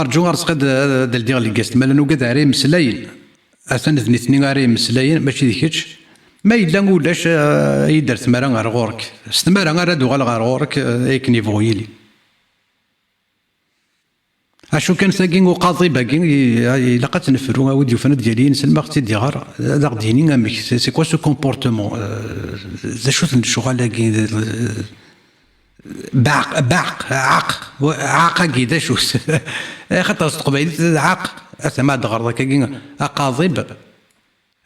ارجو ارزقد دال ديال لي قاست مالا نوقد عري مسلاين اثن اثنين عري مسلاين ماشي ديكش ما الا ولاش يدر ثمارا غير غورك ستمارا غير دوغال غير غورك ايك نيفويلي اشو كان ساكين وقاضي باكين الا قد نفرو ودي وفنا ديالي نسلم اختي ديال هذا غديني امك سي كوا سو كومبورتمون ذا شو الشغل كاين باق عاق كيدا شو خاطر قبيل عاق اسمع دغر كاين قاضب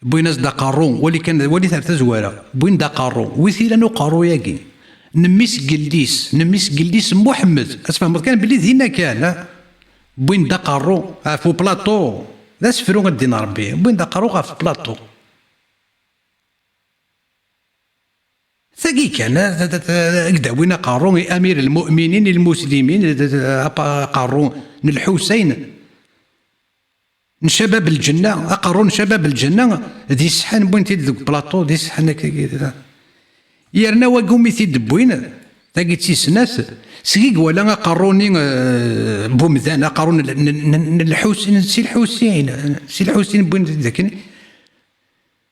بويناس دقارون ولي كان ولي ثلاثه زواره بوين دقارون ويثيلا نو قارو ياكي نميس قليس محمد اسفهم كان بلي هنا كان بوين دقارو فو بلاطو لا سفرو غدينا ربي بوين دقارو في بلاطو ثقي كان كدا وين قارون امير المؤمنين المسلمين قارون الحسين شباب الجنه قارون شباب الجنه دي سحان بوين تيد بلاطو دي سحان يرنا وقومي تيد بوين تاقي تيسناس سقيق ولا قاروني بومذان قارون الحسين سي الحسين بوين ذاك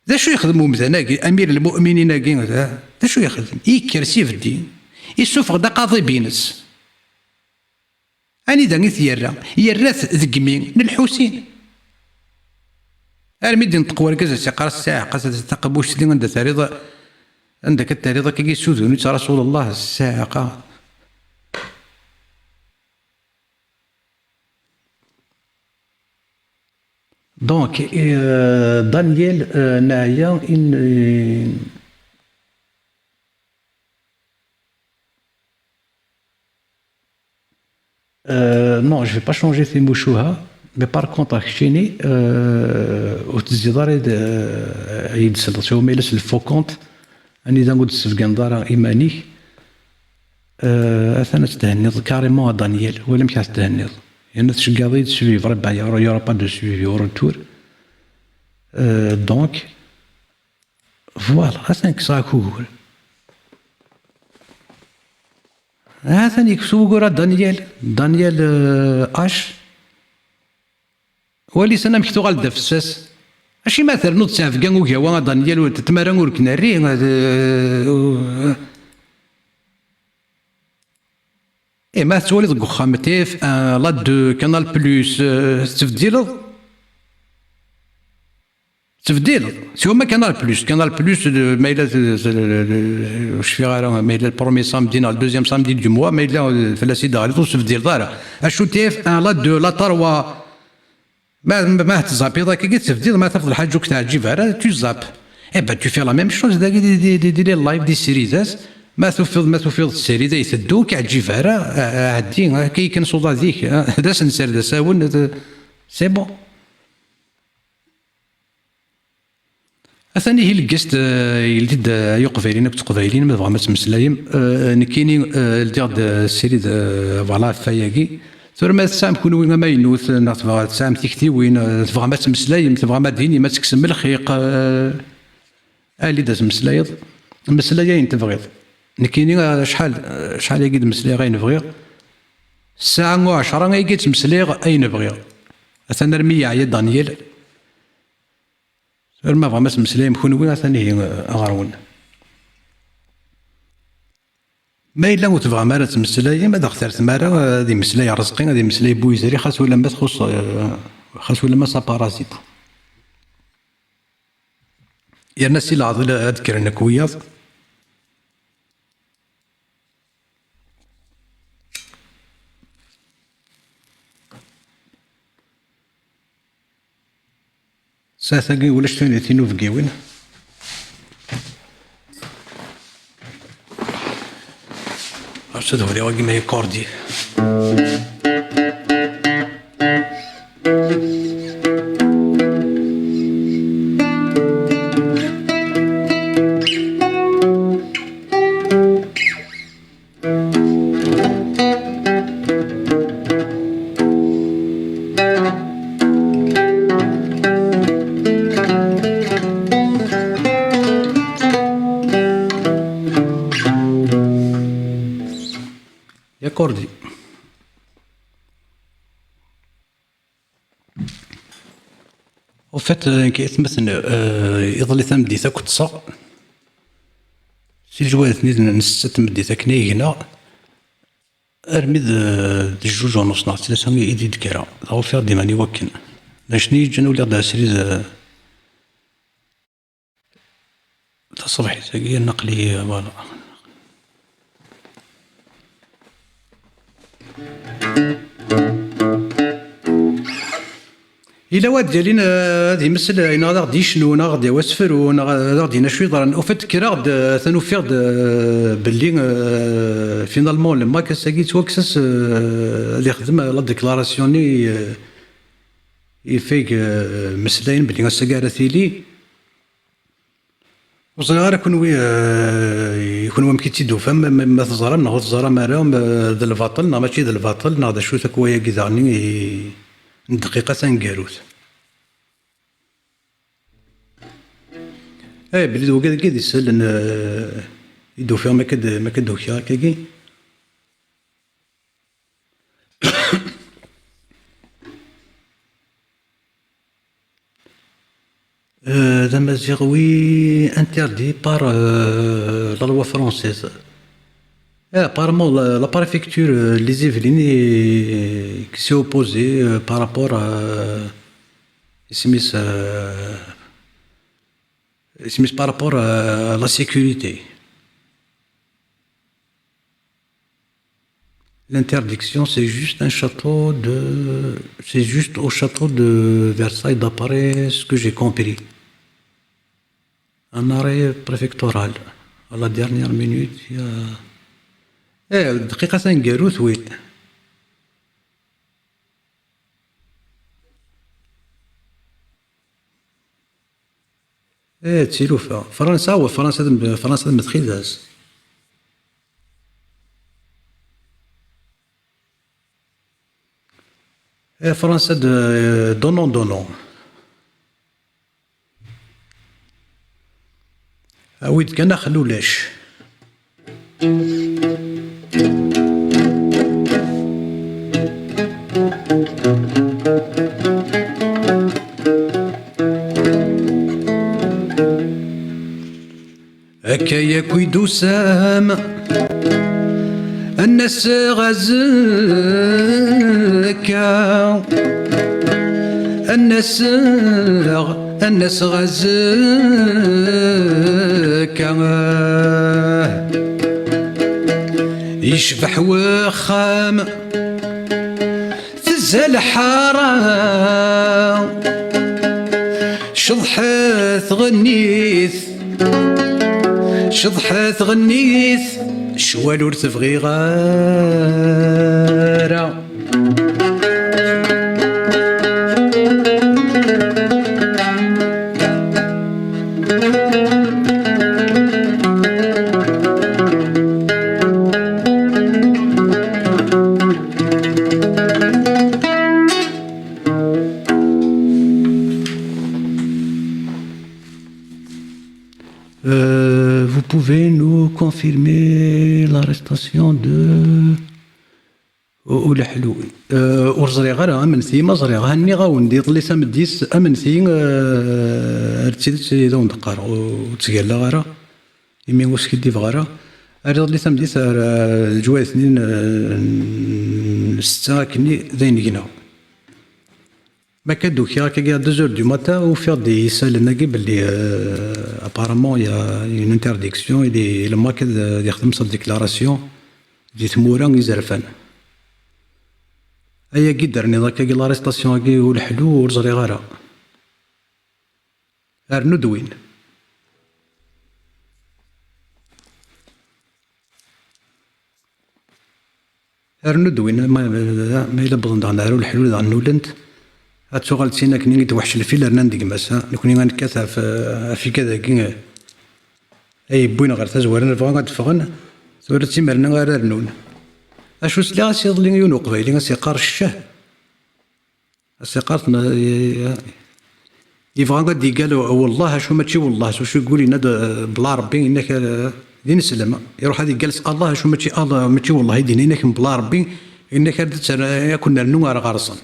ذا شو يخدموا مثلا امير المؤمنين ذا شو يخدم يكرسي في الدين يسوفغ دا قاضي بينس اني دا غيث يراث ذقمين للحسين ارميد نطقوا كذا سيقرا الساعه قاس تقبوش اللي عندها تاريضه عندك التاريضه كي يسوذون رسول الله الساعه دونك دانيال نايا non je vais pas changer ces mouchouha mais par contre خشيني وتزيدار يدسل شو ميلس الفوكونت اني دا نقول سفكان دار ايماني اثنا تهنيض كاريمون دانيال ولا مش تهنيض يعني تشقاضي تسويف ربع يورا با دو سويفي او روتور دونك فوالا اثنا كساكو هذا يكسو قرا دانيال اش ولي سنه مكتوغ على الدفساس ماشي مثلا نوض تعرف كاع وكاوا دانيال تتمارا وركناري اي ما تولي دك وخام تيف لا دو كانال بلوس تفديل سي هما كانال بلوس ما الا واش في غير ما الا البرومي سامدي الدوزيام سامدي دو موا ما الا فلاسي داري تفديل دار اشو تيف لا دو لا تروا ما تزابي ذاك كي تفديل ما تفضل حاجه تعجب راه تو زاب اي با تو في لا ميم شوز دي لايف دي سيريزاس ما تفيض السيري ذا يسدو كيعجب راه عدي كي كنصودا ذيك هذا سنسر ذا ساون سي بون أثاني هي الجست يلديد يقفايلين بتقفايلين ما بغا ما تمسلايم نكيني لديغ السيري فوالا فاياكي ثم ما تسام كون وين ما ينوث تبغى تسام تيكتي وين تبغى ما تمسلايم تبغى ما ديني ما تكسم الخيق اللي داز مسلايض مسلايين تبغيض نكيني شحال يقيد مسلاي غاين نبغي الساعة 10 يقيد مسلاي أين نبغي أثنا رمي عيا دانيال ما بغا ما تمسلايم كون وين ثاني أغارون ما إلا تبغى ما تمسلايم هذا اختار ثمارة هذه مسلاي رزقين هذه مسلاي بويزاري خاص ولا ما تخص خاص ولا ما سابارازيت يا الناس اللي عاضل أذكر أنك وياض ساثاقي ولا شتوني تينو في قيوين أرشد هولي واقي ما يكوردي يا كوردي فات كيتمثل يظل تمديت كنت صا سي الجواد نست تمديت كني هنا ارمي الجوج ونص ناقص 300 ايدي دكرا هو فيها ديما نيوكن لاشني جن ولا دا سريز تصبحي تاقي النقلي فوالا. إلا واد ديالين هذه مثل أين غادي يشنون غادي واسفرون غادي نشوي ضرن وفات كرا غاد ثنوفيغ باللي فينالمون لما كاساكي توكسس اللي خدم لا ديكلاراسيوني يفيق مسلاين باللي غاساكا ثيلي وصغار يكونوا يمكن تيدو فهم ما تزرى ناخذ تزرى مراهم ذا الباطل نا ماشي ذا الباطل نا شو تكويا كيداني دقيقة سنقاروت بلي دو كاد يسال يدو فيها ما كدو كيا كاكي ذا مازيغوي انتردي بار لا لوا فرونسيز apparemment la préfecture les Yvelines qui s'est opposée par rapport à par rapport à la sécurité. L'interdiction, c'est juste c'est juste au château de Versailles d'après ce que j'ai compris. Un arrêt préfectoral. À la dernière minute, il y a دقيقة سنقاروت وين تسيلوفا فرنسا فرنسا متخيداز فرنسا دونون ويد كان خلولاش هكايا كويدو سام الناس غزكا الناس غزكا يشبح وخام تزال حارة شضحات غنيث شوال ور تبغي غارة Vous pouvez nous confirmer l'arrestation de والحلوي ورزري غير امنثي ما زري هاني غاوندي ضلي سامديس امنثي رتيت دون دقار وتسقال غير يمي وسكي ديف غير ضلي سامديس الجواز سنين ستاكني ذين كنا ما كادو كي راكي 2h du matin وفي دي يسال ناقي باللي ابارامون يا اون انترديكسيون اللي لما كاد يخدم صد ديكلاراسيون دي ثمورا يزرفان ايا كي درني ضاك لاريستاسيون كي والحلو ورزري غارة ارنو دوين ما الا بغن دغنارو الحلو دغنولنت هاتشغل تينا كني توحش الفيل رنا نديك مسا نكوني غنكاثر في كذا كي اي بوين غير تزوارن الفغان غتفغن ثورتي مرنا غير رنون اشو سلا سيض لي يونو قبيلي غاسيقار الشه اسيقارت يبغى غادي قالوا والله شو ماشي والله شو يقول لنا بلا ربي انك دين سلامه يروح هذه جالس الله شو ماشي الله ماشي والله يديني انك بلا ربي انك كنا نو غارصن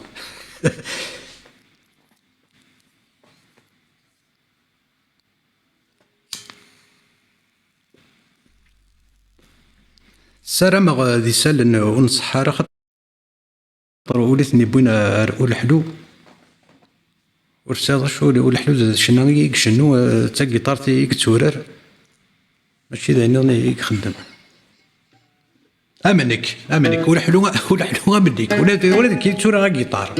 سلام غادي سال ونصح راه خاطر وليتني بوينا رؤول الحلو ورسالة شو الحلو شنو يكشنو تا كيطارتي يكتورر ماشي دايما يخدم امنك والحلو امنك ولا كيتورر غا كيطار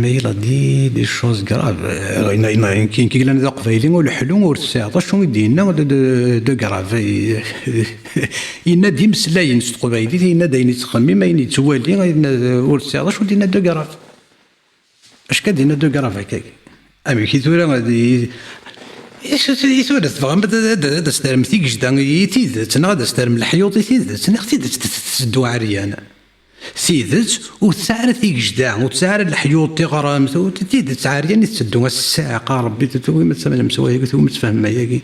mais il a dit des choses graves. كاين كي قلنا قبايلي والحلو والساعة شنو يدينا دو كراف ينا دي مسلاين قبايلي ينا داين يتخمم ما يتوالي والساعة شنو دينا دو كراف اش كدينا دو كراف هكاك امي كي تورا غادي ايش تورا تفهم هذا استرم تيك جدا يتيدت انا غادا استرم الحيوط يتيدت انا اختيدت تسدو عريانه سيدت وتسعر ثيك جداع وتسعر الحيوط تغرام وتتيد تسعر يعني تسدو الساعة ربي تتوي ما تسمى مسوايا قلت ما تفهم ياكي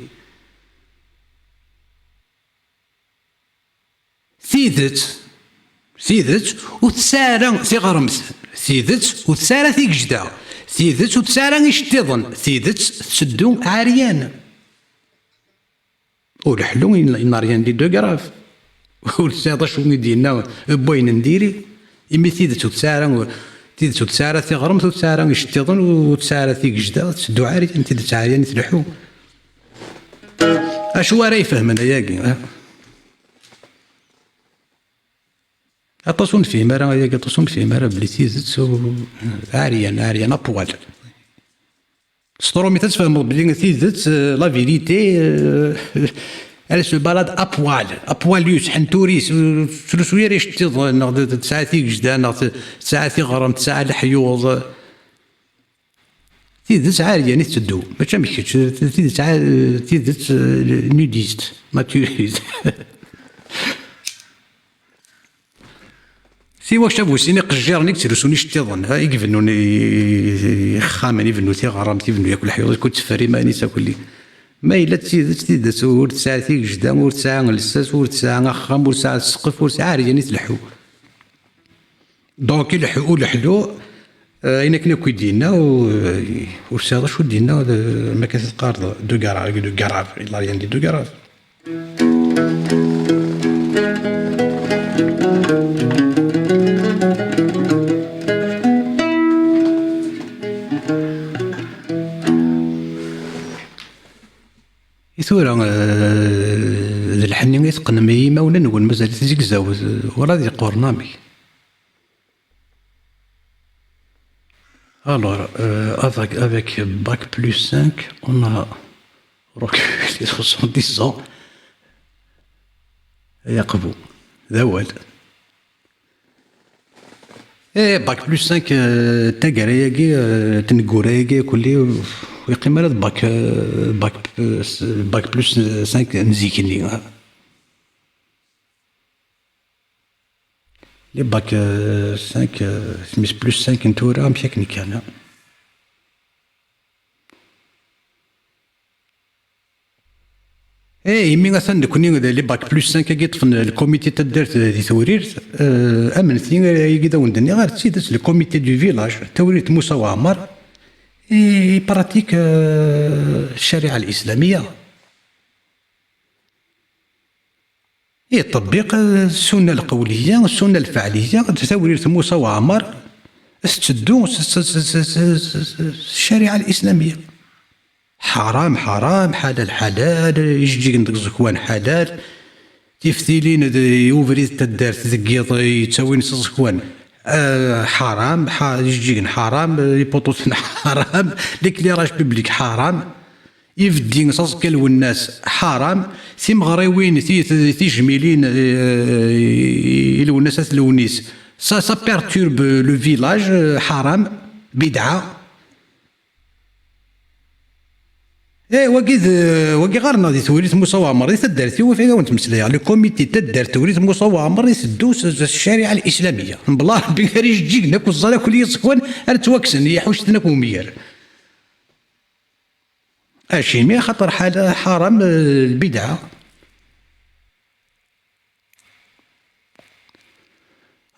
سيدت وتسعر تغرمس سيدت وتسعر ثيك جداع سيدت وتسعر يشتضن سيدت تسدو عريان والحلو الناريان دي دو كراف والساعة شو ندينا بوين نديري إمي تيدت وتسارة تغرمت وتسارة يشتضن وتسارة ثيك جدا تسدو عاري انت تسعاري تلحو اشو راه يفهمنا ياكي اتصون فيه مرة ياكي اتصون فيه مرة بلي تيزت عاريان ابوال سطرومي تتفهم بلي تيزت لا فيريتي elle se balade à poil يسحن توريس شويه ريش تظن ساعتي جدا ساعتي غرام ساعه الحيوض تيدت عاريه يعني تدو ماشي مشيتش تيدت نوديست ناتوريست سيوا شافو سيني قجيرني كترسوني شتيظن ها يكفنوني خامني فنو تي غرام تيفنو ياكل الحيوض كنت فري ماني تاكل ما إلا تيدت ور تسعة ثيك جدا ور تسعة لساس ور تسعة خام ور تسعة السقف ور تسعة عارية تلحو دونك الحلو أين كنا كيدينا ورسالة شو دينا ما كانت تقارض دو كراف إلا يعني دو كراف ثورة الحنين يتقنمي ما ولا نقول مازال تزيك زاوز ولا ذي قرنامي alors avec bac plus 5 on a reculé 70 ans يقبو ذا والد باك بلوس 5 تاقرا ياكي تنقورا ياكي كلي ويقيم هذا باك بلوس 5 نزيكني لي باك 5 سميس بلوس 5 نتورا مشاكني كان يمي مثلا كوني لي باك بلوس 5 كي طفن الكوميتي تدارت دي تورير امنتي يقدا وندني غير تسيدت الكوميتي دو فيلاج توريت موسى وعمر يبراتيك الشريعه الاسلاميه يطبق السنه القوليه والسنه الفعليه توريت موسى وعمر استدو الشريعه الاسلاميه حرام حلال حلال يجي عندك زكوان حلال تفتيلين يوفري تدار تزكيط يتساوي نص زكوان حرام يجي حرام يبوطوس حرام ليكليراج بيبليك حرام يفدي نص كلو الناس حرام سي مغريوين تي جميلين يلو الناس تلونيس سا بيرتورب لو فيلاج حرام بدعه وكي غير ناضي توريث موسى وعمر تدارت هو فيها ونتمسلي على الكوميتي تدارت توريث موسى وعمر يسدوس الشريعه الاسلاميه بلا ربي غير يجيك ناك الصلاه كل يسكن ارتواكسن يحوش تناك ومير اشيمي خاطر حرام البدعه.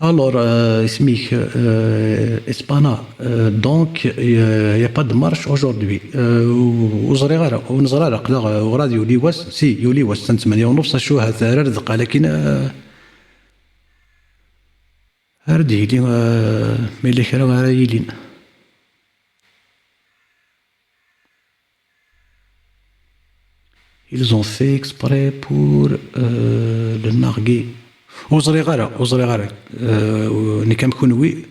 Alors, اسميك اسبانا دونك يا با دو مارش اوجوردي وزري غير ونزرى رقدا وراد يولي واس سي يولي واس 8 ونص شو هذا رزق لكن هرد يلي ملي كرا غير يلين. Ils ont fait exprès pour le narguer. وزري غير نكام كونوي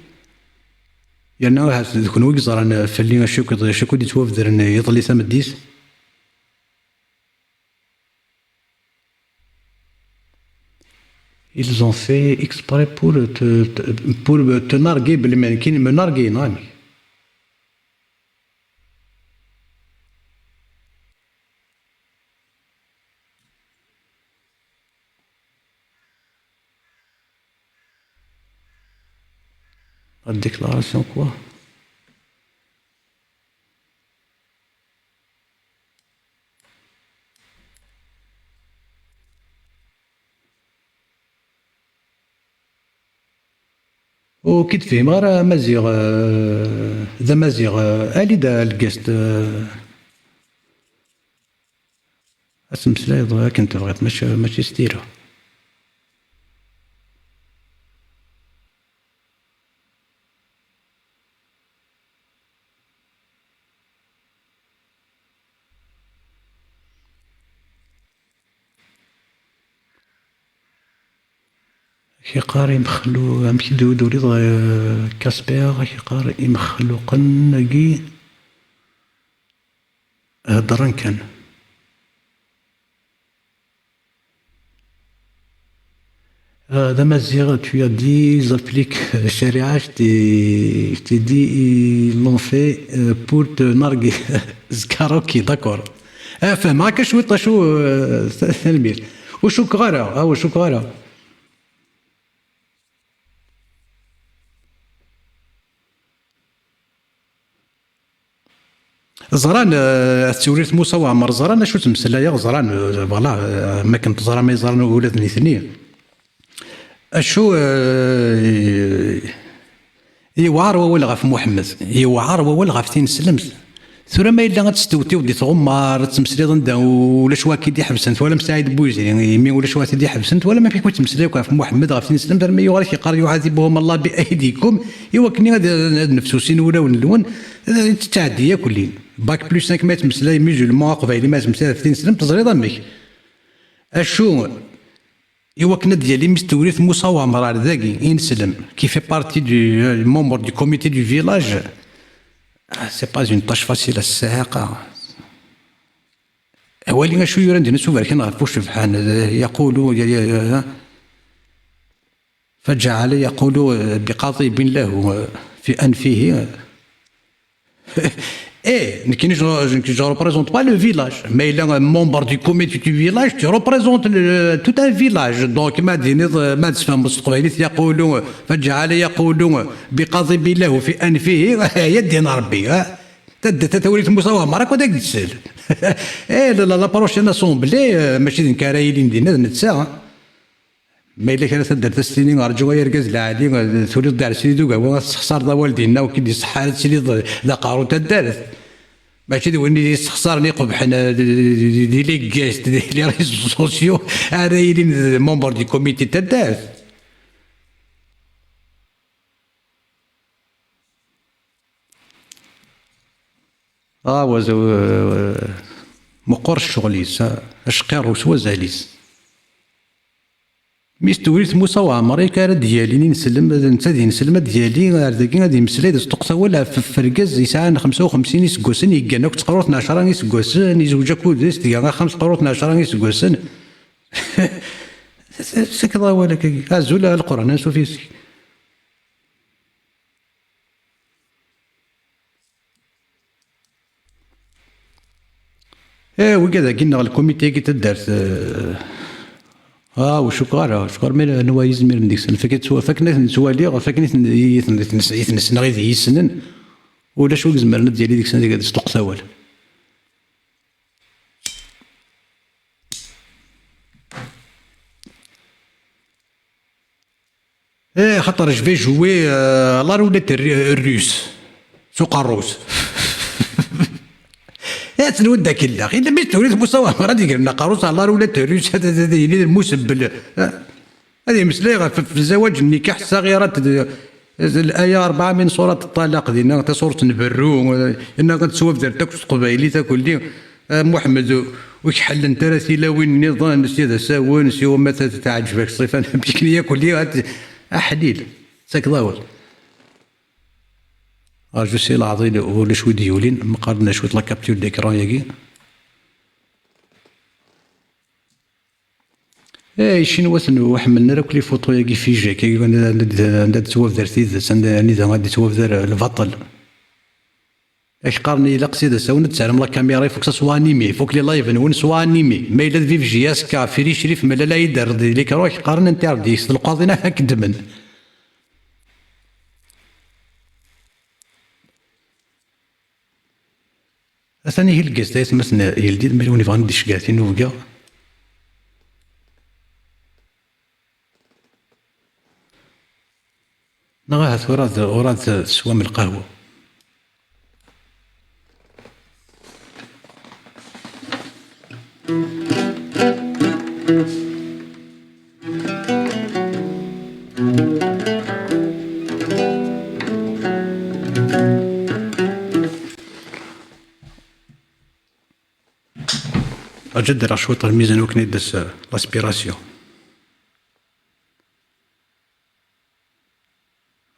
يعني كونوي زران فلي شكو دي توفدر يطلي سامديس. Ils ont fait exprès pour te narguer بالمانكين me narguer نعم. La déclaration quoi? وكي تفهم غير مزيغ ذا مزيغ الي دا الكاست اسم سلايض كنت بغيت ماشي ستيرة. كي قاري يمخلو مشي دوري كاسبير كي قاري يمخلو قنقي هدران كان هذا مزيغ tu as dit ils appliquent الشريعة je t'ai dit ils l'ont fait pour te narguer زكاروكي داكور فهم هاكا شويطة شو تلميذ وشو كغارة وشو كغارة زران التوريث موسى وعمر زران شو تمسلايا زران فوالا ما كنت زران ما يزران ولاد الاثنين اشو يوعر وول غاف محمد يوعر وول غاف تين سلمت ثورا ما الا غتستوتي ودي تغمر تمسلي ضندا ولا شوا كيدي حبسنت ولا مساعد بوزي يعني يمي ولا شوا تيدي حبسنت ولا ما فيك تمسلي غاف محمد غاف تين سلمت ما يغالك يقال يعذبهم الله بايديكم يوكني هذا نفسوسين ولا ونلون تعدي كلين باك بلوس 5 متر مسلاي ميجولمون قبايلي ما تمسلاي 30 سنه تزري ضمك اشو يوكنا ديالي مستوريث موسى وعمر ذاكي ينسلم كي في بارتي دو مومبر دو كوميتي دو فيلاج سي با اون طاش فاسيل الساقه اولي شو يرندي نسو بركن غفوش سبحان يقولوا فجعل يقول بقاطب له في انفه Et je ne représente pas le village, mais il est un membre du comité du village, tu représentes tout un village. Donc, ما تفهم القبائلية يقولون فجعل يقولون بقضب له في أنفه يدين ربي تتوليت المساومة راك وداك تسال. إيه لا بروشين اسومبلي ماشي كرايلين دينا نتسا ما إلا كانت درت السنين أرجو يركز العادي تولي دار سيدو كاع تخسر ذا والدينا وكي صحات سيدي ذا قارو تدارت ماشي دويني يستخسرني قبحنا دي لي كاست دي لي ريزو سوسيو رايلين مومبر دي كوميتي تدارت وزو مقر الشغليس اشقير وسوا زاليس ميستوريت موسى وعمر كان ديالي نسلم انت نسلم ديالي ذاكي غادي يمسلي تقصى ولا في فركاز يسعى 55 يسكوسن يقناك تقرو 12 يسكوسن يزوج كودس ديال 5 قرو 12 يسكوسن سكضا ولا كي ازول القران سوفيسي وكذا قلنا الكوميتي كي تدارت وشكرا مي نوا يزمير من ديك السنه فكنا نتوالي فكنا يتنسنا غير يسنن ولا شو زمرنا ديالي ديك السنه ديك تطلق ثوال ايه خاطر جو في جوي لا روليت الروس سوق الروس. يا تنود ذاك الله الا باش تولي مستوى غادي يقول لنا قاروس لا روليت الروس هذا يلي المسبل. هذه مسألة في الزواج النكاح الصغيرات. الآية 4 من سورة الطلاق دينا تا سورة نبرو إنك تسوف درتك قبايلي تاكل لي محمد وكحل انت راسي لا وين نظام نسي هذا ساوى نسي وما تعجبك الصفة بيك لي ياكل لي أحليل ساك ضاول. جو سي العظيم ولا شوي ديولين مقارنة شوية لا كابتور ديكران ياكي. اي شنو شنو حملنا راك لي فوطو ياكي في جاك عندها توف درتي عندها غادي توف دار البطل. اش قارني الا قصيده ساونا تسالم لا كاميرا يفوك سوا انيمي فوك لي لايف نون سوا انيمي ما الا في جياس كافري شريف مالا لا يدار ليك روح قارن انت ردي القاضينا هاك دمن. ثاني هي الكاس تاع مثلا يلدي مليون يبغى نديش كاع نوكا. نغاها وراد سوام القهوة. أجد راه شوية الميزان وكني داس لاسبيراسيون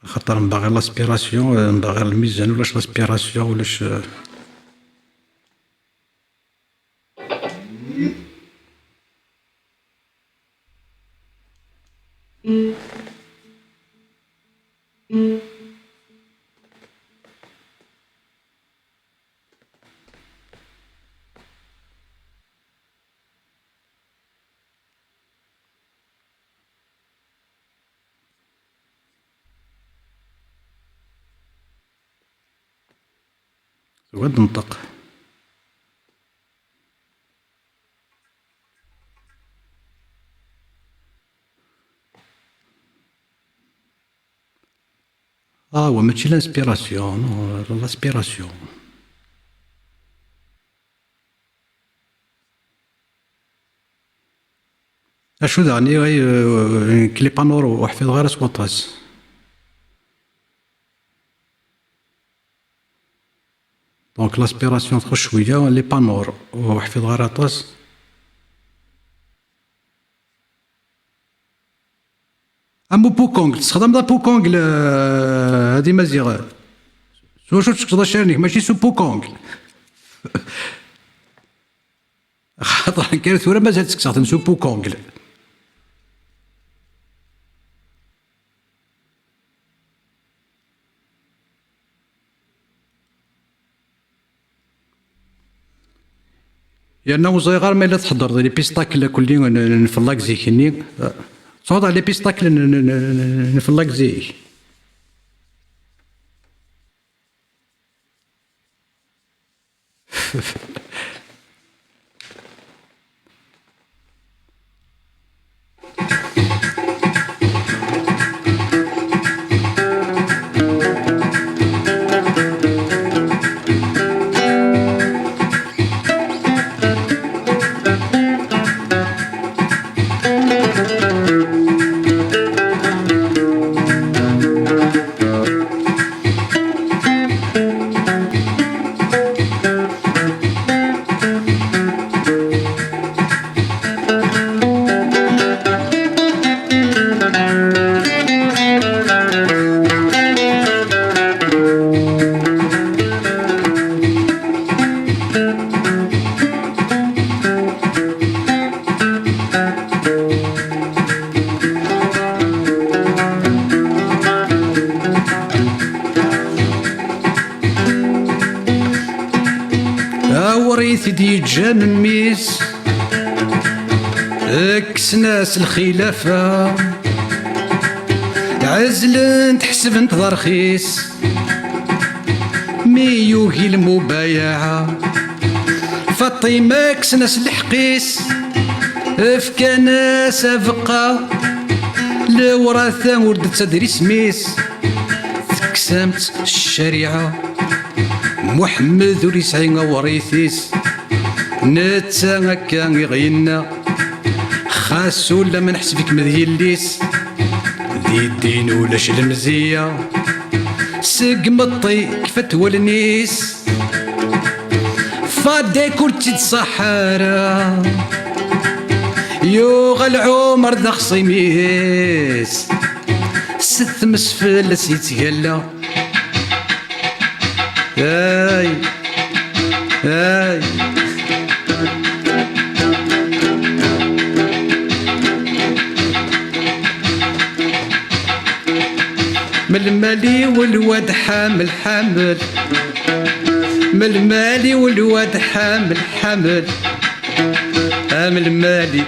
خاطر نباغي لاسبيراسيون نباغي الميزان ولاش لاسبيراسيون ولاش ود نطق. هو ماشي لانسبيراسيون لاسبيراسيون. اشو داني كلي بانورو وحفظ غير سكوطاس. دونك لاسبيراسيون تخش شويه لي بانور وحفظ غير طاس. امو بوكونغ تستخدم دا بوكونغ هادي مزيغ شو تقدر شارنيك ماشي سو بوكونغ. خاطر كاين ثورة مازال تستخدم سو بوكونغ. لأنه صغير ما إلا تحضر لي بيستاكل كلي نفلاك زيكني صوت على لي بيستاكل نفلاك زيك. وريث يتجان ميس اكسناس الخلافة عزلن تحسب انت رخيص ميوهي المبايعة فاطمة كسناس الحقيس افكانا سابقة الوراثة ولد تدري سميس تكسمت الشريعة محمد وريسعين وريثيس نتا هكا يغينا خاص ولا ما نحسبك مذيليس ذي الدين ولاش المزية سقمطي كفت والنيس فادي كرتي الصحارى يوغ العمر ذا خصيميس ست مسفل سيتهلا هاي هاي من المالي والواد حامل حامل من المالي والواد حامل حامل من المالي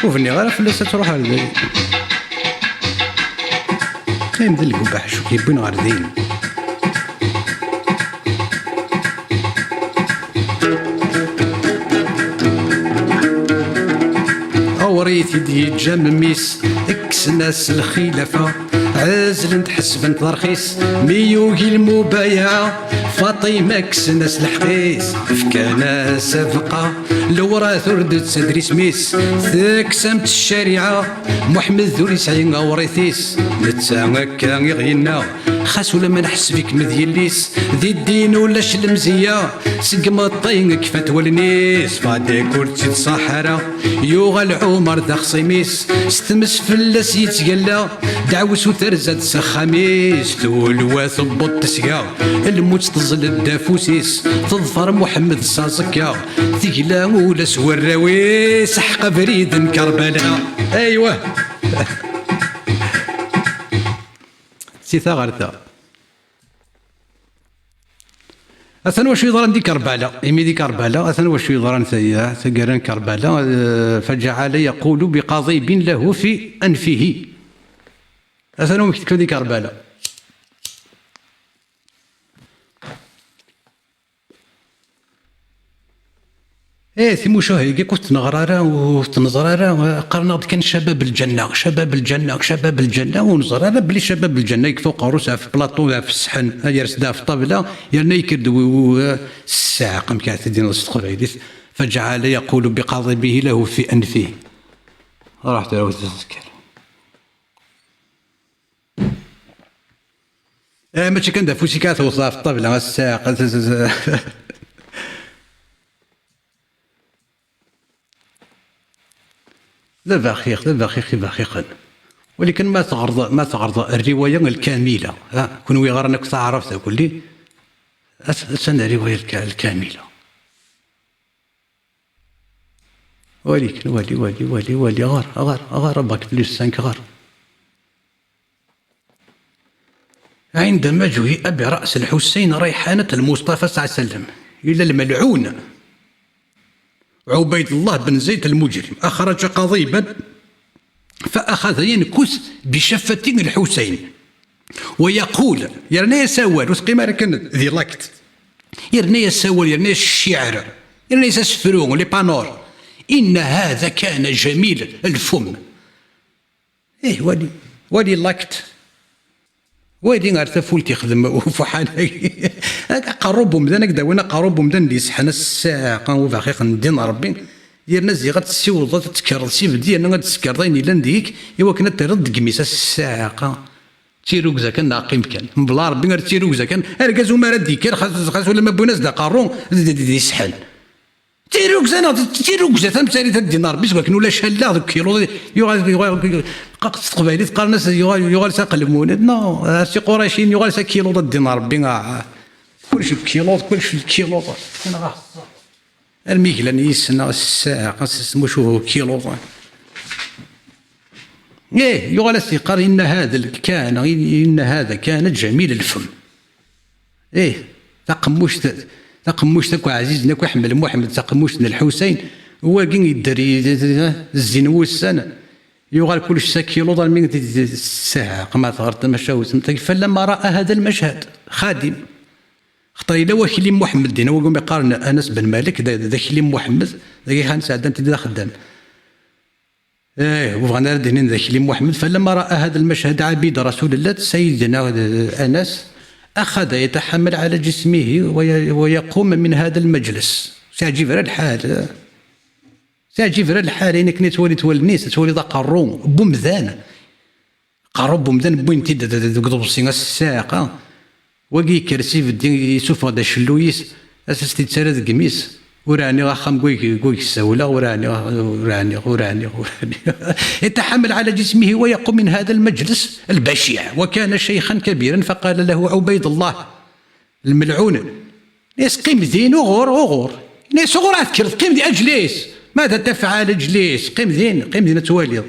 وفني غير فلسة تروح على ذي كاين ذي القباح شو كيبين غير ذين أوريتي دي جمميس اكس ناس الخلافة عازل تحسب ترخيص ميوغي المبايعة فاطمة كس ناس الحقيس فكانا سابقة الوراث ردت سدري سميس تكسمت الشريعة محمد ذو ريسعين وريثيس نتا هكا يغينا خاص ولا ما نحسبك مذيليس ذي الدين ولاش المزية سقمطين كفات والنيس فادي كرتي الصحراء يوغا العمر ذا خصيميس ستمس فلاس يتقلا دعوس وترزد سخاميس ثول ثبط تسقا الموت تظل الدافوسيس تظفر محمد صازكا ثقلا ولا سوراويس حق بريد كربلاء ايوه سيثا غرثا أثنى وشو يضرن دي كربلاء إمي دي كربلاء أثنى وشو يضرن ثقران كربلاء فجعل يقول بقضيب له في أنفه أثنى ومكتب دي كربلاء ايه ثمو شاهي كنت نغرارا وتنظرارا قرنا كان شباب الجنه شباب الجنه شباب الجنه ونزرارا بلي شباب الجنه يكفوا قروسها في بلاطو في السحن يرسدها في الطابله يرنا يكردوا الساعه قام كاتدين الصدق فجعل يقول بقضيبه له في انفه راح تراوي تذكر ماشي كان دافوسي كاتوصا في الطابله الساعه لا بخيخا ولكن ما تعرض الروايه الكامله كون يغرنك تعرف تقول لي سنة الروايه الكامله ولكن ولي غار باك بليس 5 غار عندما جيء برأس الحسين ريحانة المصطفى صلى الله عليه وسلم إلى الملعون عبيد الله بن زيد المجرم أخرج قضيبا فأخذ ينكس بشفة الحسين ويقول يرني يساول وسقيما كانت ذي لاكت يرني يساول يرني الشعر يرني يسفرون لي بانور إن هذا كان جميل الفم إيه ولي لاكت وادي غير تفولتي يخدم وفحان قرب مدن هكذا وانا قرب مدن اللي يسحن الساعه وباقي ندين ربي ديالنا زي غتسيوض تتكرر سيف ديالنا غتسكر ضيني لنديك ايوا كنا ترد قميص الساعه تيروكزا كان ناقيم كان بلا ربي غير تيروكزا كان اركازو ما ردي كان خاص ولا ما بوناس دا قارون يسحن تيروكزا تمثالي الدينار بيس ولكن ولا شالا ذاك كيلو يغال قاقص قبايلي تقال الناس يغال ساقلمون نو سي قريشين يغال سا كيلو الدينار ربي كلشي بكيلو كلشي الكيلو انا الميكلان يسنا الساعه اسمو شو كيلو ايه يغال سيقال ان هذا كان جميل الفم ايه تقموش تقموش تاكو عزيز ناكو حمل محمد تقموش الحسين هو كين يدري الزين وسنه يغال كل ساكيلو ضل من الساعه قما تغرت مشاوس فلما راى هذا المشهد خادم خطر الى وكيل محمد دينا هو قام يقارن انس بن مالك ذاك اللي محمد ذاك خان سعد انت دا خدام وبغينا ردهن ذاك اللي محمد فلما راى هذا المشهد عبيد رسول الله سيدنا انس اخذ يتحمل على جسمه ويقوم من هذا المجلس تعجب الحال تعجب الحال انك تولي الناس تولي ذا قارون بومذان قارون بومذان بوين تيد قطبسين الساقه وكي كرسي في الدين يسوف هذا الشلويس اساس تتسرد قميص وراني غاخم كويك السولة وراني يتحمل على جسمه ويقوم من هذا المجلس البشع وكان شيخا كبيرا فقال له عبيد الله الملعون ناس قيم ذين وغور ناس غور اذكر قيم ذي اجلس ماذا تفعل اجلس قيم ذين توالي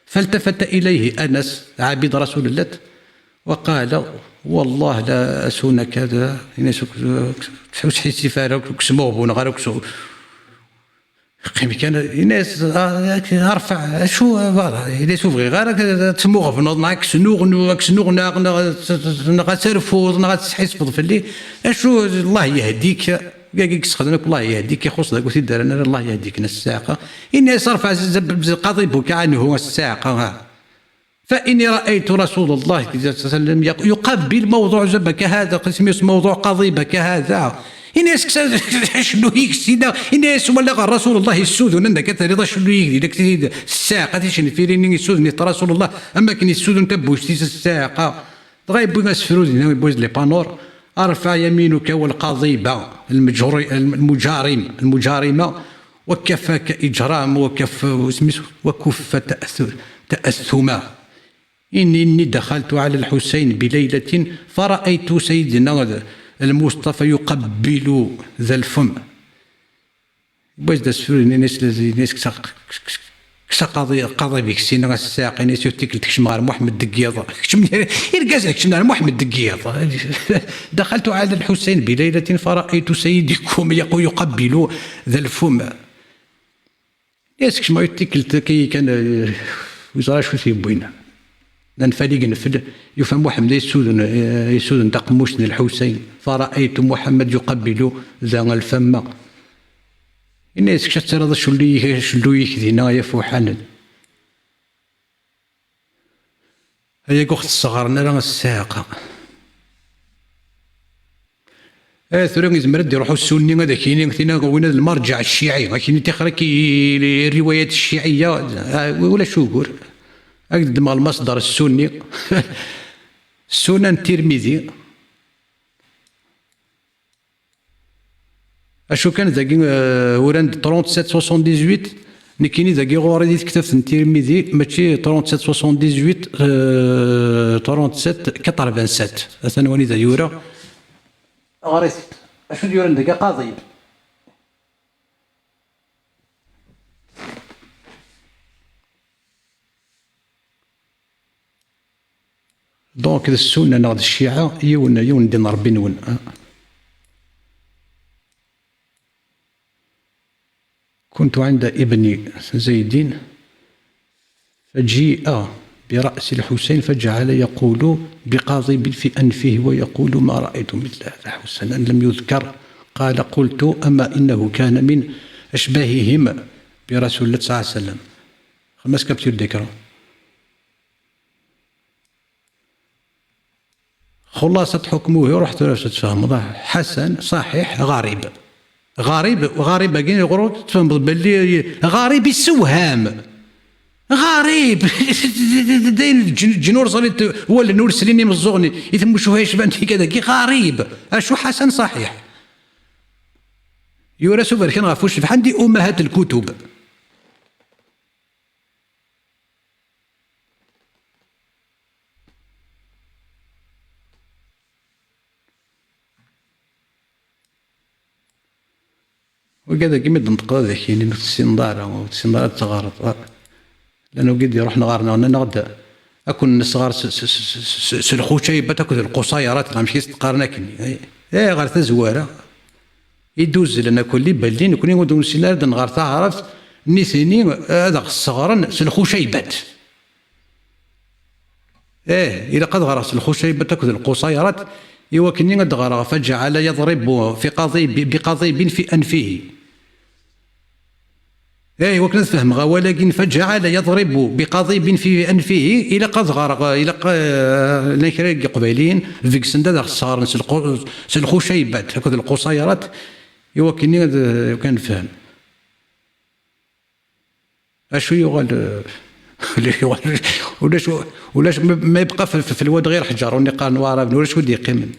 فالتفت اليه انس عبيد رسول الله وقال والله لا اسون كذا الناس تحوس حيتي فارق كسموه ونغرق قيم كان الناس ارفع شو اذا شوف غير تموغ في نوض معك سنوغ نغترفوض نغتحسبض في الليل اشو الله يهديك كاكيك سخدنك الله يهديك يخص ذاك وسيد انا الله يهديك الساقه الناس ارفع قضي بك عنه الساقه فإني رأيت رسول الله صلى الله عليه وسلم يقبل موضوع زبك هذا قسم موضوع قضيبك هذا الناس شنو يكسينا الناس ولا رسول الله يسودون عندك تريد شنو يكدي لك الساقه تيشن فيريني يسودني رسول الله اما كان يسودون تبوش تيس الساقه غايب ناس فروز بوز لي بانور ارفع يمينك والقضيبه المجارمه وكفاك اجرام وكف تاثما إني دخلت على الحسين بليلة فرأيت سيدنا المصطفى يقبل ذا الفم باش داسفروا ناس كسا قاضي بك سينا الساق ناس يتكل تكشمار محمد دقياض يرقازك كشمار محمد دقياض دخلت على الحسين بليلة فرأيت سيدكم يقبل ذا الفم ناس كشما يتكل كي كان وزارة شو في بوينه لأن فريق نفل يفهم محمد يسودن تقموشن الحسين فرأيت محمد يقبل ذا الفم الناس كشت ترى شلو يكذينا يفوحانا هيا أخت الصغار راه الساقة ثورة يزمرد يروحوا السني هذا كاين ثينا وين المرجع الشيعي كاين تخرك الروايات الشيعية ولا شو يقول أقدم المصدر السني سنن الترمذي أشو كان ذاك ورند 37 78 نكيني ذاك غوري كتبت الترمذي ماشي 37 78 37 87 أثنواني ذا يورا غريت أشو يورا ذاك قاضي دونك السنة ناض الشيعة يون دين ربي نون كنت عند ابني زيدين فجيء برأس الحسين فجعل يقول بقاضب في أنفه ويقول ما رأيت مثل هذا حسنا لم يذكر قال قلت أما إنه كان من أشباههم برسول الله صلى الله عليه وسلم خمس كبتير ذكره خلاصة حكمه رحت تفهم حسن صحيح غريب كاين يقولوا تفهم باللي غريب السوهام غريب داين الجنور صليت هو اللي نور سليني مزغني يتم شوهاش بانتي كذا كي غريب اشو حسن صحيح يورثوا بركان غافوش عندي امهات الكتب وكذا كيما تنطق ذاك يعني السندارة تغارط لأنه قد يروح نغارنا نغدا أكون نصغار سلخو شيبة تاكل القصيرات غنمشي تقارنا كني غير تزوارة يدوز لنا كل بالين كوني ودون سينار نغار تعرف نيثيني هذا الصغران سلخوشيبات. إذا قد غرس الخشيبة تأخذ القصيرات يوكني قد غرى فجعل يضرب في بقضيب في أنفه. وكنت فهم ولكن فجعل يضرب بقضيب في أنفه إلى قد غرى إلى كريك قبيلين فيك سنداد الصغار الخشيبات تأخذ القصيرات يوكني كان فهم. أشو يقول ولاش ما يبقى في الواد غير حجر ونقال نوار ولاش ودي يقيمن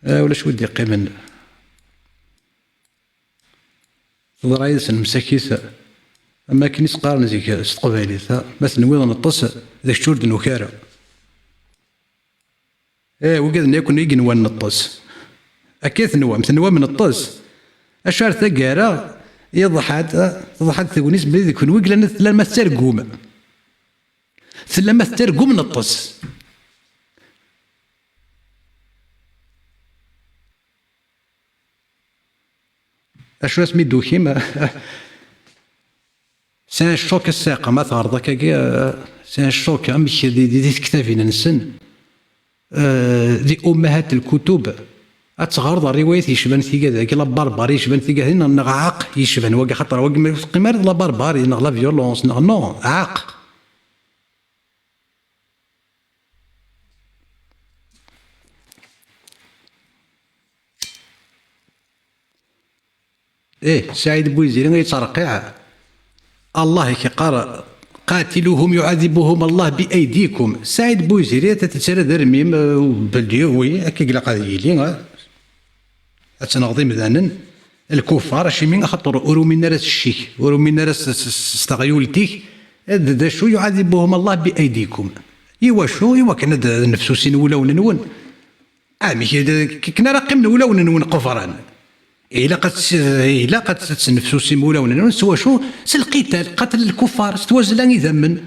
ولاش ودي يقيمن ضرايس المساكيس اما كني سقارن زيك استقبالي مثلا نويض نطس ذاك الشورد نوكاره وقد ناكل يجي نوان نطس اكيد نوا مثل نوا من الطس اشار ثقاره يضحك تونس بلي كون ويقلا ثلا ترقوم ثلا ترقوم نطس اشو اسمي دوكيما سان الشوك الساقه ما تعرض هكاكا سان الشوك امشي دي كتابين نسن دي امهات الكتب أتغرض الروايات يشبان ثيقا ذاك لا باربار يشبان ثيقا هنا نغ عاق يشبان واقع خاطر واقع ما قيمار لا باربار نغ لا فيولونس نغ نو عاق. سعيد بويزيري يترقع الله كيقرا قاتلوهم يعذبهم الله بأيديكم. سعيد بويزيري تتسرى درميم بالديوي كي قلق هذه أتنغضي مذانا الكفار شي خاطر أرومي ناس الشيك أرومي ناس استغيولتيك هذا شو يعذبهم الله بأيديكم. إوا كان نفسوسين ولا وننون عامي كنا راقم ولا وننون قفران إلا قد تنفسوسين ولا وننون سوا شو القتال قتل الكفار ستوازلان يذمن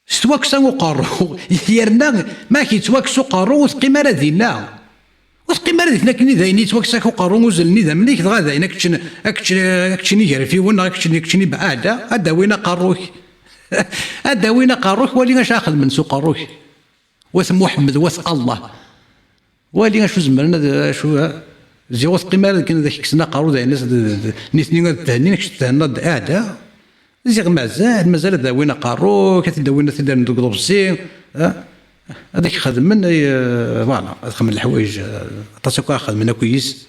ستواكسا وقارو يرنا ما كيتواكسو قارو وثقيم راه دينا وثقيم راه دينا كني دايني توكساك وقارو وزلني ذا مليك دغا داينا كتشني يعرف في ونا كتشني بعاده هذا وين قاروك هذا وين قاروك ولي شاخذ من سوق قاروك وث محمد وث الله ولي شو زمرنا شو زي وثقي مال كان ذاك كسنا قارو داينا نيثني تهنينا كتهنا هذا زي مازال ذا وين قاروك كتداوينا تدير ندوك ضبسي هذاك خدم من فوالا خدم الحوايج عطاتك اخذ منها كويس.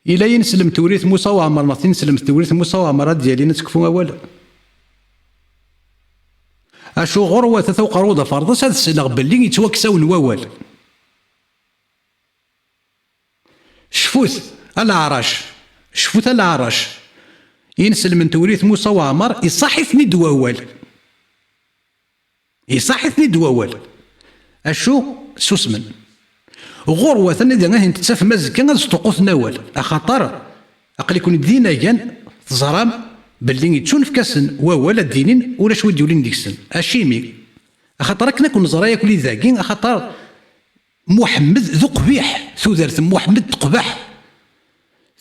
إلا ينسلم توريث موسى وعمر ما تنسلم توريث موسى وعمر ديالي نتكفوا أولا أشو غروة تثوق روضة فرضس هذا السنغ باللي يتوكساو نواوال شفوت العرش ينسل من توريث موسى وعمر يصحثني دواوال أشو سوسمن غروة إذا غاهي تتساف مزكا غادي تطوقوث نوال أخاطر أقل يكون دينا كان تزرام باللي يتشون في كاسن ولا الدينين ولا شويه ديولين ديكسن أشيمي أخاطر كنا كون زرايا كل ذاكين أخاطر محمد ذو قبيح ثوذرت محمد تقبح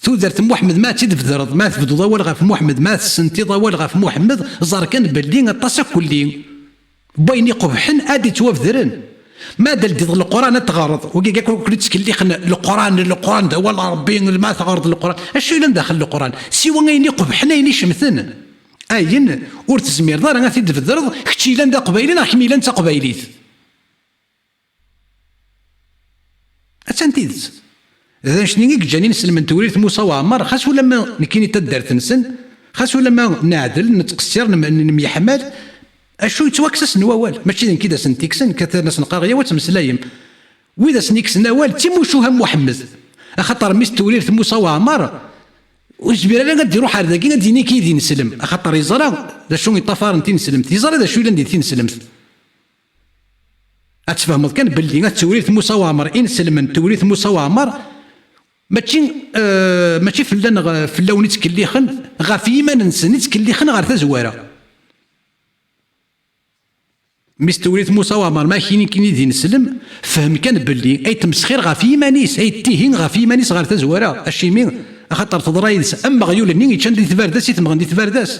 ثوذرت محمد ما تدفذرض ما تفدو ضوال غاف محمد ما تسنتي ضوال غاف محمد زار كان باللي غطاسا كلين بيني قبحن ادي توفذرن ما دل القران تغارض وكي كل تسكلي خنا القران ده والله ربي ما تغارض القران اش اللي ندخل القران سوى غيني قبحنا يني شمثن اين ورت زمير دار غادي تدفذرض كتشي لان قبايلين راك ميلان تا قبايليت اتنتيز اذا شنو جاني نسلم من توريث موسى وعمر خاص ولا ما نكيني تدارت نسن خاص ولا ما نعدل نتقصر نمي حمال اشو يتوكسس نوال ماشي كذا سنتيكسن كثر ناس نقاغيه وتمسلايم واذا سنيكس نوال تيموشوها محمد اخاطر ميس توريث موسى وعمر وجبير انا غادي نروح هذاك غادي كيدي نسلم اخاطر يزرا ذا شو يطفار انت نسلمت يزرا ذا شو اللي ندير نسلمت اتفهمت كان باللي توريث موسى وعمر ان سلم توريث موسى وعمر ماشي في اللون تكليخن غا في إيمان نسن يتكلخن غير تزوارة مستوريت موسى وعمر ما كاين دين نسلم فهم كان باللي أي تمسخير غا في إيمانيس أي تيهين غا في إيمانيس غير تزوارة الشيمين خاطر تضرايدس أما غيول نين يتشان دي تفارداس يتمغن دي تفارداس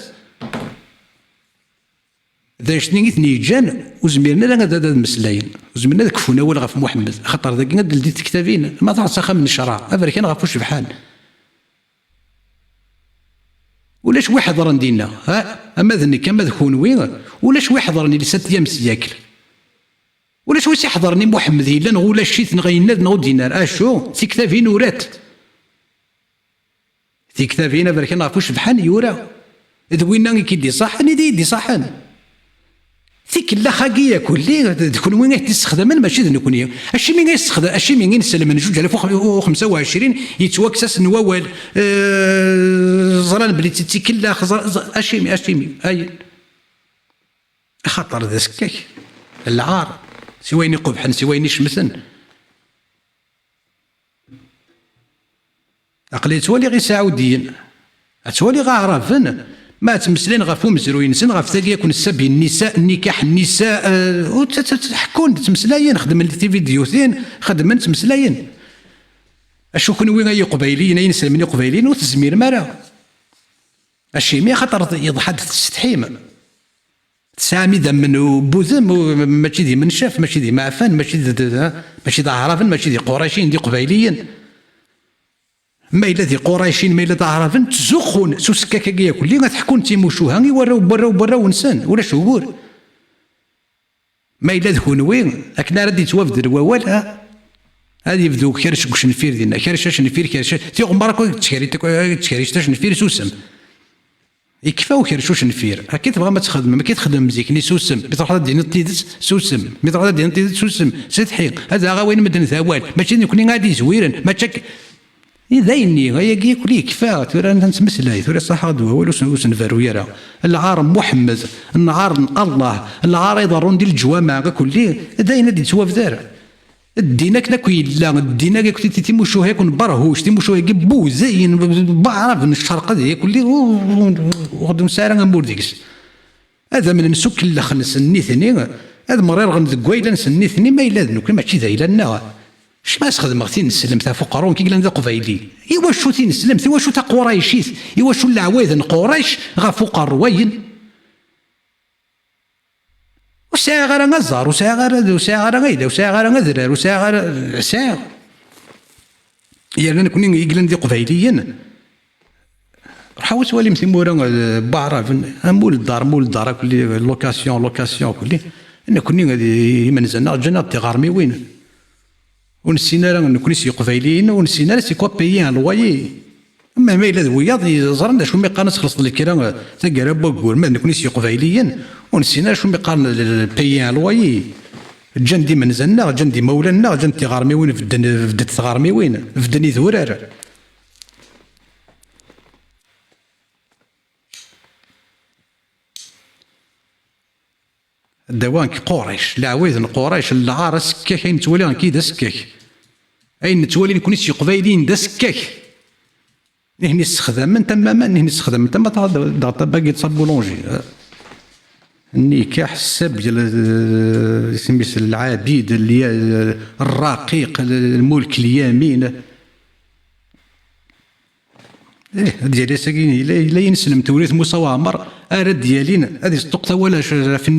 ذا شنو نيجان وزميرنا لا غادا مسلاين وزميرنا كفونا ولا غف محمد خاطر ذاك قد لديت كتابين ما تعرف من الشرع افريكان غفوش بحال ولاش واحد راه ندينا اما ذني كما ذكون وين ولاش واحد راني لسات ايام سياكل ولاش واش يحضرني محمد الا ولا شيت نغينا نغو دينار اشو سي كتابين ورات سي كتابين افريكان غفوش بحال يورا ذوينا كيدي صح ني دي صحن ثيك لا خاقيه كلي تكون وين تستخدم ماشي نكون اشي مين يستخدم اشي مين ينسلم من 2025 يتوكسس نواول زران بلي تيك لا اشي مين اي خطر ذا سكاك العار سويني قبحا سويني شمسن عقلي تولي غير سعوديين تولي غا عرفن ما تمسلين غفو مزروين سن غف ثاقي يكون السبي النساء النكاح النساء وتحكون تمسلاين خدم لي فيديوثين خدم تمسلاين اشو كون وين اي قبيليين اي نسلمني قبيليين وتزمير مرا اشي مي خاطر يضحد تستحيم تسامي ذمن وبوذم ماشي دي من شاف ماشي دي معفن ماشي دي عرفن ماشي دي قريشين دي قبيليين ما إلا ذي قريشين ما إلا تعرفن تزخون سوسكاكاكيا كلي غتحكون تيموشوها يوراو برا ونسان ولا شهور ما إلا ذهون وين أكنا ردي توافد الووال هذه يبدو كرش كوش نفير دينا كرش نفير كرش تيغ مرة تشكريش تاش نفير سوسم يكفاو كرشوش نفير هكا تبغى ما تخدم ما كيتخدم مزيكني سوسم بتروح دينا تيدس سوسم بتروح دينا تيدس سوسم ستحيق هذا غا وين مدن ثوال ماشي نكوني غادي زويرن ما تشك إذايني غيا كلي كفا ترى نتمسلاي ترى صح غدوه ولا نفارو يرى العار محمد النهار الله العار يضرون ديال الجوامع كلي داينا دي توف دار دينك ناكوي لا دينك كنت تيموشو هيك برهوش تيموشو هيك بوزين بعرف من الشرق هذه كلي وخدم ساره نمور ديكس هذا من نسك لا خنس نيثني هذا مرير غندق ويلا نسنيثني ما الا ذنوك ماشي ذا الا النا اش ما تخدم غتي نسلم تاع فقراون كي قلنا قبايلي ايوا شو تنسلم ايوا شو تاع قريشيت ايوا شو العواذن قريش غا فقر وين وساعة غير غزار وساعة غير غيدا وساعة غير غذرار وساعة غير ساعة يعني كوني يقلن دي قبايليين رحاو سوالي مثل مورا بعرف مول الدار كلي لوكاسيون كلي انا كوني غادي منزلنا جنا تيغارمي وين ونسينا راه نكوني سي قبايليين ونسينا سي كوا بيي ان لويي اما ما الا ذوياض زرنا شو ميقارن تخلص لي كيرا تاكرا بوكول ما نكوني سي قبايليين ونسينا شو ميقارن بيي ان لويي جندي منزلنا جندي مولانا جندي غارمي وين في تغارمي وين في دني ذورار دوانك قريش العواذن قريش العار سكاك اين تولي كي دا سكاك اين تولي نكون شي قبايلين دا سكاك نهني استخدام من تماما نهني استخدام من تما باقي تصاب بولونجي النكاح السب ديال سميت العبيد اللي الرقيق الملك اليمين ديالي ساكين لا ينسلم توريث موسى وعمر اراد ديالين هذه الطقطه ولا في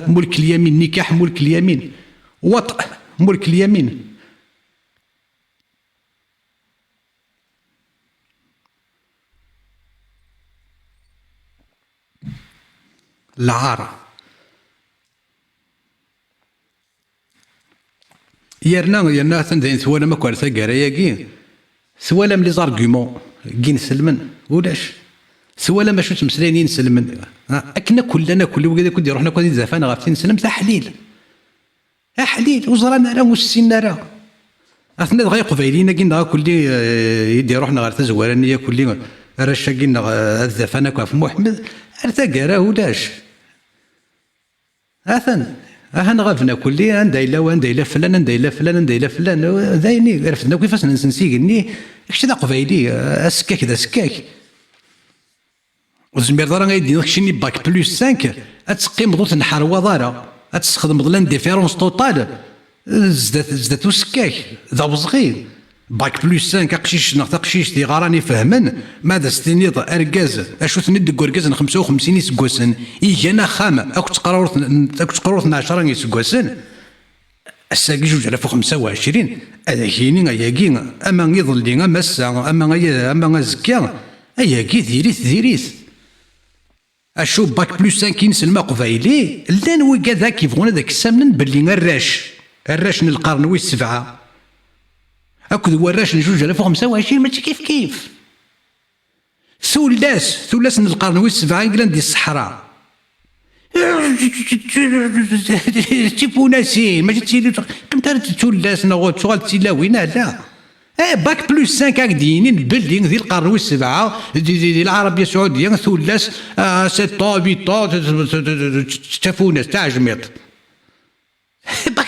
ملك اليمين نكاح ملك اليمين وطأ ملك اليمين العار يرنا تندين ثوالا ما كوارثا كاراياكي ثوالا ملي زارغيومون كي نسلمن ولاش ثوالا ما شفتش مسلانين نسلمن اكنا كلنا كل وكذا كنت روحنا كنت زعفان غافتي نسلم تحليل حليل وزرانا راه وسينا راه اثنا دغيا قبايلينا كنا كل يدي روحنا غير تزوارانيه كل راه شاكينا الزعفان كاف محمد ارتا كارا ولاش اثن غافنا كلي عندها الا فلان عندها الا فلان ذايني عرفتنا كيفاش نسنسيكني كشي دا قبايلي اسكاك دا سكاك وزمير راه غايدي شيني باك بلوس 5 اتقيم ضوط نحار وضاره اتستخدم لان ديفيرونس توتال زدات وسكاك ذا صغير باك بلوس 5 قشيش تقشيش دي غاراني فهمن ماذا ستنيض اركاز اشو ثنيد اركاز 55 سكواسن يجينا خام اكو تقرور 12 سكواسن الساقي 2025 هذا كيني اياكي اما يظل اما الساعه اما زكا اياكي ديريث اشو باك بلوس 5 كينسلما قبايلي لان وكذا كيبغون هذاك السمن باللي الراش القرن والسبعه اكو وراش 2025 ماشي كيف ثلاث القرن والسبعه انجلاند دي الصحراء تيبوناسين ماشي تسيلي كنت تولات نغوت شغل تيلاوين لا باك بلوس 5 هكدينين بلدينغ ذي القرن والسبعه دي العربيه السعوديه ثلاث 6 8 تفوناس تاع جميط باك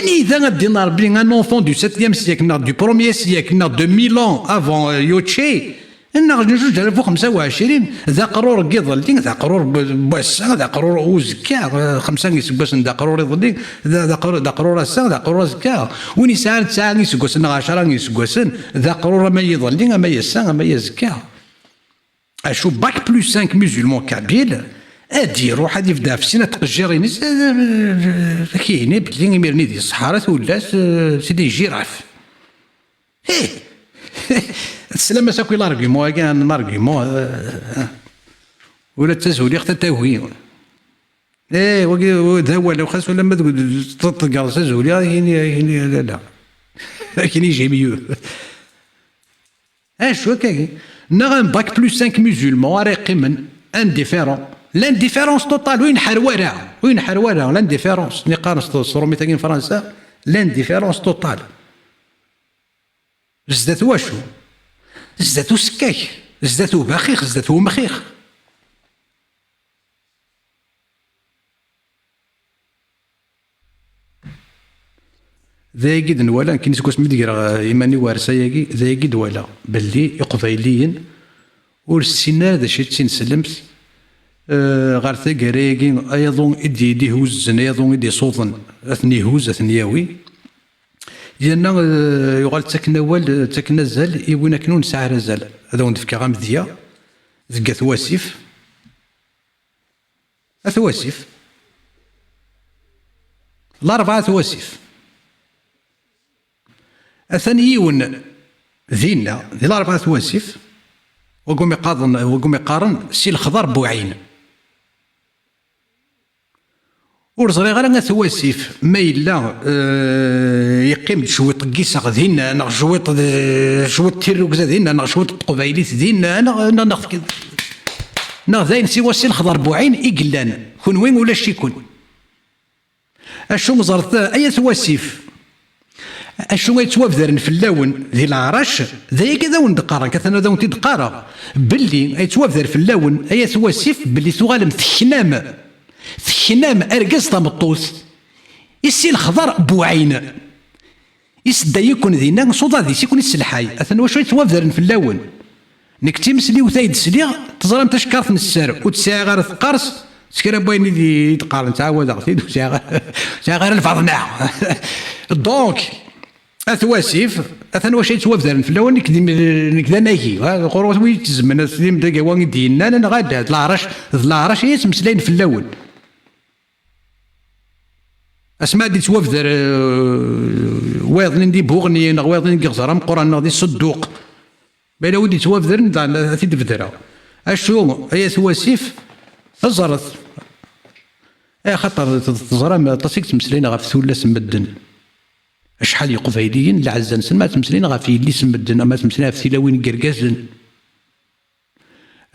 يعني اذا غادي نربي ان اونفون دو 7e سيكل دو بروميير سيكل دو 1000 ans افون يوتشي نجوج 2025 ذا قرور كيظل ذا قرور بوسا ذا قرور وزكا 5 يسكوسن ذا قرور يظل ذا قرور السا ذا قرور زكا ونسان 9 يسكوسن 10 يسكوسن ذا قرور ما يظل ما يسا ما يزكا اشو باك بلوس 5 مسلمون كابيل ادي روح هادي في سنه تقجرين كاينين بلي ميرني دي الصحراء ولا سيدي جيراف السلام ساكو لارغيمون كان لارغيمون ولا تسولي حتى تاوي ذا هو لو خاص ولا ما تطلق تسولي لا كاين يجي ميو شو كاين نغم باك بلوس 5 مسلمون راقي من انديفيرون لانديفيرونس توتال وين حرواره لانديفيرونس نقارن صرومي تاعين فرنسا لانديفيرونس توتال زدات واشو زداتو سكاك زداتو باخيخ زداتو مخيخ ذا يقيد نوالا كي نسكوس مدير ايماني وارسا يقي ذا يقيد ولا باللي قبايليين ورسينا ذا شي تنسلمت غير ثقريقي ايضا ادي هوزن ايضا ادي صوتن اثني هوز اثنياوي ديالنا يغال تاكنا تاكنا زال يبونا كنون ساعه زال هذا ندفكا غامديا ذكا ثواسيف ثواسيف الاربعه ثواسيف اثنيون ذينا ذي الاربعه ثواسيف وقوم يقارن سي الخضر بوعين ورزري غير ثواسيف ما إلا يقيم شويط كيسا ذين انا شويط تيروك ذين انا شويط قبايليت ذين انا ناخذ ذاين سي سي الخضر بوعين إقلان كون وين ولا شيكون اشو مزرت اي ثواسيف اشو يتوافدرن في اللون ذي العرش ذا كذا وندقارا كثنا ذا تدقارا باللي يتوافدر في اللون اي ثواسيف باللي ثغالم ثخنام ارقص طمطوس يسي الخضر بوعين يسدا يكون ذينا صودا ذي يكون السلحاي اثنا واش يتوافدرن في اللون نكتي مسلي وثايد سليغ تزرم تشكرت من السر وتساعي غير القرص سكرا بوين اللي يتقارن تعاود غثيد وساعي غير الفضناع دونك اثواسيف اثنا واش يتوافدرن في اللون نكذا ناكي قروت وي تزمن سليم داكا وان دينا انا غادا العرش هي مسلين في اللون اسماء دي توافدر واضنين دي بوغني واضنين كيغزرام قران دي صدوق بلا ودي توافدر نتاع ثيد بدرا اشو هي ثواسيف زرت خاطر تزرم تصيك تمسلين غا في ثلاث مدن شحال يقبايليين العزان سما تمسلين غا في اللي سمدن اما تمسلين في تلاوين كركازن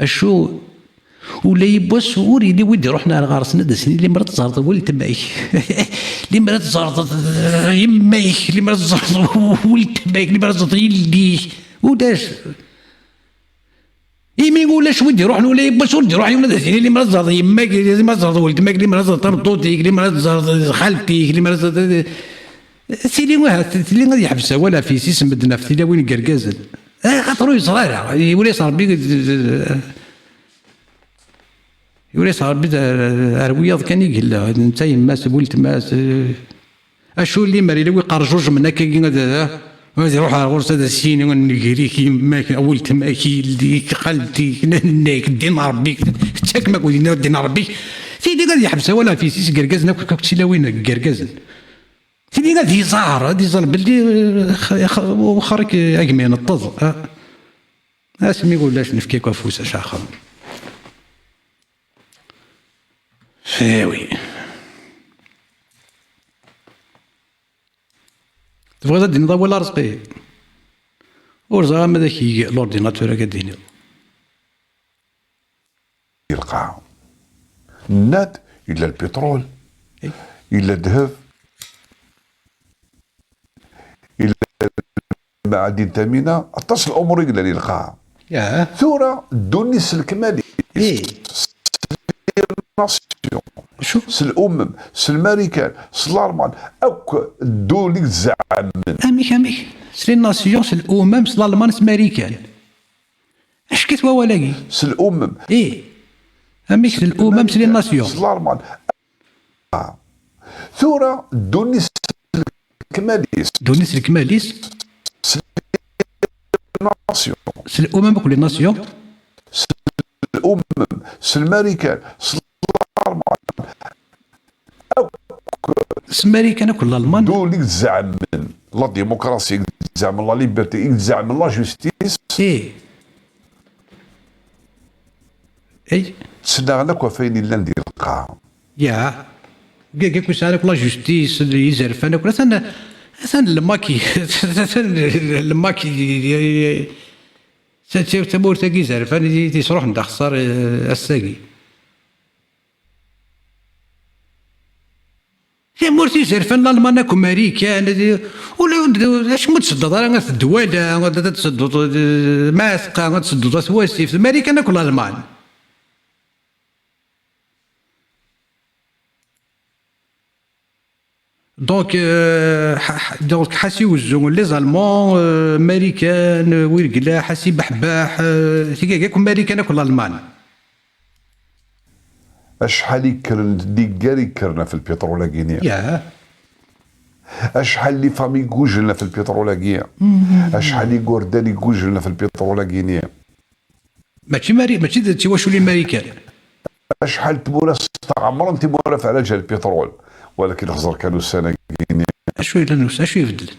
اشو ولا يبوس وري اللي ودي رحنا لغارسنا دسني اللي مرات زرط ولد تبعي اللي مرات زرط يمايك اللي مرات زرط ولد تبعي اللي مرات زرط يلدي وداش يمي ولاش ودي روح ولا يبوس ودي روح ولا دسني اللي مرات زرط يماك اللي مرات زرط ولد تبعك اللي مرات زرط طوطي اللي مرات زرط خالتي اللي مرات زرط سيدي واحد اللي غادي يحبسها ولا في سيس مدنا في تلاوين كركازن خاطرو يصرا ولا يصرا بيك يوريس ربي اروياض كان يقول له انت يماس ولت ماس اشو اللي مري لو يقرجوج من هكا يروح على غرزه السين ونقريك يماك ولت ماكي اللي قلبتي ناك دين ربي تاك ما قلنا دين ربي سيدي غادي يحبسها ولا في سيس كركازنا كنت لا وين كركازن سيدي غادي يزار باللي وخرك اكمين الطز اسمي يقولاش نفكيك وفوس اش اخر وي تبغى تديني ضوء ولا رزقي ورزا ما ذاك لورديناتور كديني يلقى الناد إلا البترول إلا الذهب إلا المعادن الثمينة اتصل الأمور إلا اللي يلقاها ثورة دوني الكمالي شو الأمم الأمريكان الألمان أو الدول زعما اميك سي الناسيون سي الامم سي الالمان سي الامريكان اش كتوا ولاقي الأمم اميك سي الامم سي الناسيون الألمان ثورة دوني الكماليس ناسيون سي الامم كل الناسيون الأمم الأمريكان الألمان سي الامريكان كل الالمان دول زعما لا ديمقراطية زعما لا ليبرتي زعما لا جوستيس تسنى غناك فين الا ندير القاع كاع كوش عليك لا جوستيس اللي يزرف انا كل سنه الماكي تمور تاكي زرف انا تيصروح ندخسر الساقي يا مورتي زرفان الالمان اكو امريكان ولا اش متصدد راه الدواله تصدد ماسقه تصدد تواسيف امريكان اكو الالمان دونك حاسي وزون لي زالمون امريكان ويرقلا حاسي بحباح كاع امريكان اكو الالمان اشحال يكرنا في البترول كينيا اشحال لي فامي كوجلنا في البترول كينيا اشحال يقردان كوجلنا في البترول كينيا ماشي تيواشوا لي امريكان اشحال تمورا استعمر انت مورا في علاج البترول ولكن خزر كانوا السنه كينيا اشوي لنوس اشوي يبدل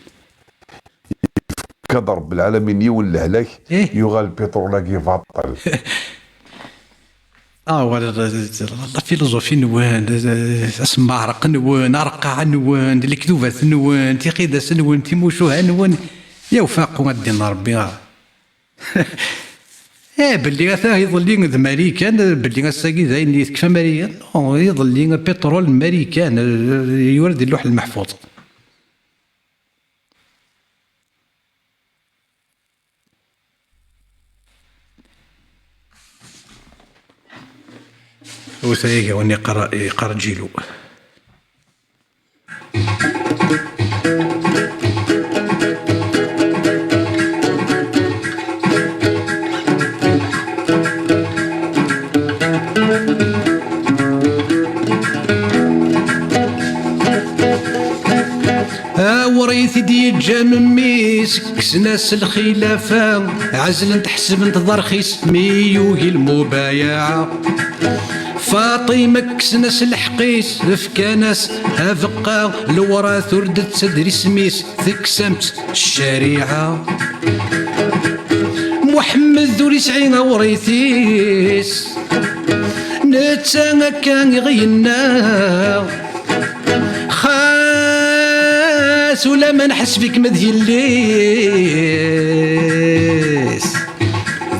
كضرب العالمين يولى هلاك يغال البترول كيفاطل الفيلوزوفي نوان اسمع عرق نوان ارقع نوان الكذوبات نوان تيقيداس نوان تيموشوها نوان يا وفاق ودينا ربي باللي غاتا يظل لي امريكان باللي غاساكي زاين اللي يكفى امريكان يظل لي بترول امريكان يورد اللوح المحفوظ وثايقة واني قرا جيلو وريثي دي جامميس كسناس الخلافة عزل تحسب انت ضرخيس ميوهي المبايعة فاطمة كسناس الحقيس فكاناس هفقا لورا ثردت سدري سميس ثكسمت الشريعة محمد ذو رسعين وريثيس نتسانا كان يغينا خاس ولا ما نحس فيك مذي الليس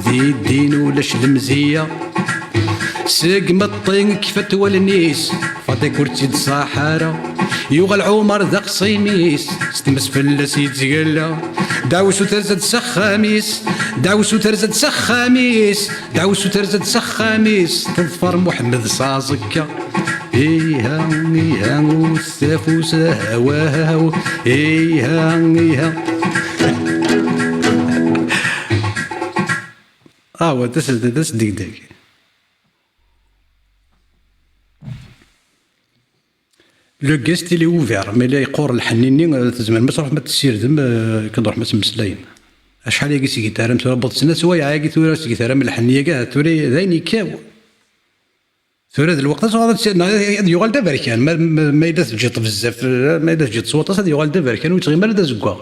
ذي الدين ولاش المزيه سق مطين كيفت والنيس فاطي كورتي الصحارى يوغل عمر ذا قصيميس ستمس فلاس يتقلا داوسو ترزد سخاميس داوسو ترزد سخاميس داوسو ترزد سخاميس تظفر محمد صازكا ايها ايها والسافوس هواها ايها ايها هو تسد ديك لو جيست اللي اوفير مي لا يقور الحنيني تزمان ما تروح ما تسيردم كنروح ما تمسلاين شحال ياكي سيكيتارم تورا بطسنا سوايع ياكي تورا سيكيتارم الحنيه كاع توري ذاين كاو تورا ذا الوقت هذا يغال دا بركان ما يدا تجيط بزاف ما يدا تجيط صوت هذا يغال دا بركان ويتغي ما دا زكوا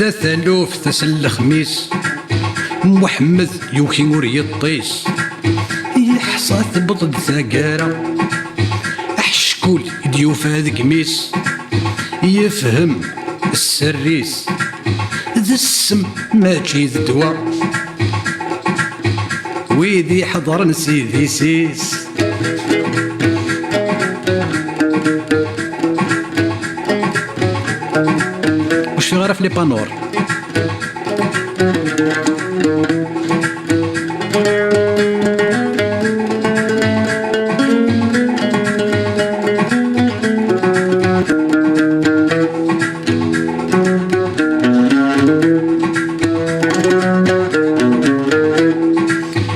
تبدا ثالوف تسل الخميس محمد يوكي ور يطيس يحصى ثبط ثقارة أحشكول ديوف هذا قميس يفهم السريس ذا السم ماشي ذا الدواء ويدي حضر نسيدي سيس وش غرف لي بانور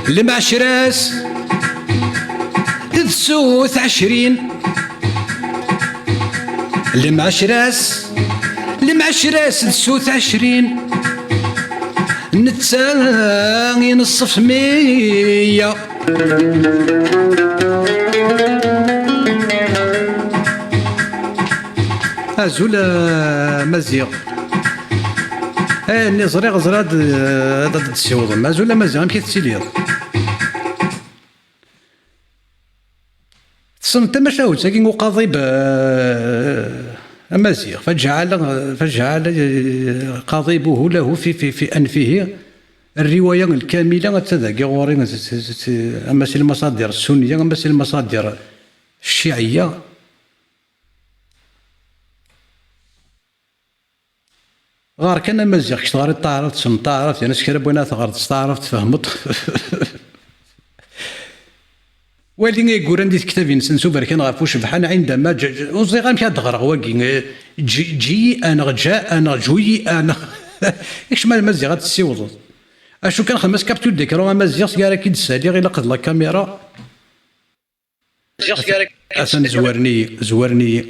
المعشراس تسوث 20 المعشراس تسوث 20 نتساغي نصف 100 أزول مزيغ اني زريغ زراد هذا تسيوض مازول مزيغ كي تسيليض تصنت مشاوت ساكين وقاضي أمازيغ فجعل قاضبه له في أنفه الرواية الكاملة تذاكي غوري أما سي المصادر السنية أما سي المصادر الشيعية غار كان أمازيغ كشتغاري تعرف تسم تعرف يعني سكرب وين تغرد تعرف تفهمت واللي يقول عندي كتابين سنسو بركان غافوش بحال عندما وزي غير مشى دغرغ واكي جي انا جاء انا جوي انا ايش ما المزيغ تسيوض اشو كان خمس كابتور ديكرو مزيغ سكارا كي تسالي غير لقد لا كاميرا اسن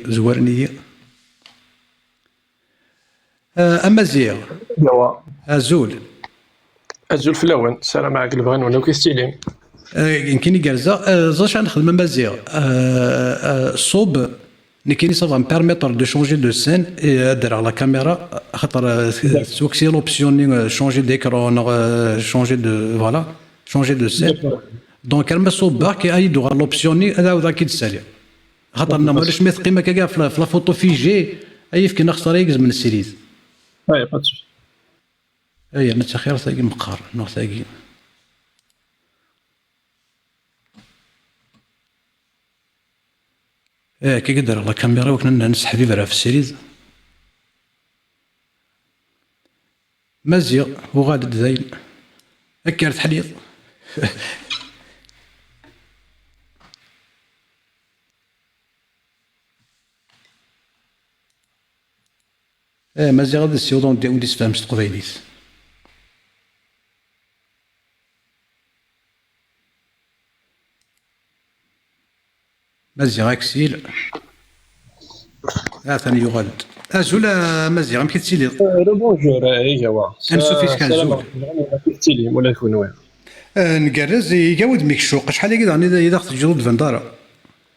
زورني امازيغ ازول في الاول السلام عليكم البغان ولا كيستيلي يمكن يقرزا زاش نخدم مزيغ صوب نكيني سافا مبيرميتر دو شونجي دو سين دير على كاميرا خاطر سوكسي لوبسيوني شونجي ديكرون شونجي دو فوالا شونجي دو سين دونك كلمه صوب باكي ايدو على لوبسيوني هذا هو كي تسالي خاطر انا ماليش مث قيمه كاع في لا فوتو فيجي اي فين نخسر يقز من السيريز اي باتش اي انا تخير ثاقي مقار نو ثاقي كي قدر الله كاميرا وكنا نسحب فيها في السيريز مزيغ وغادد ذاين أكرت حليط مزيغ هذا السيوضون ودي سفهمش تقبايليت مزيغ اكسيل ثاني يغلد ازول مزيغ كي تسيلي بونجور ايوا انسو فيك كنزول كيتيلي ولا يكون وين نقرز يجاود ميك شوق شحال يقدر اذا اخذ جلود فندارا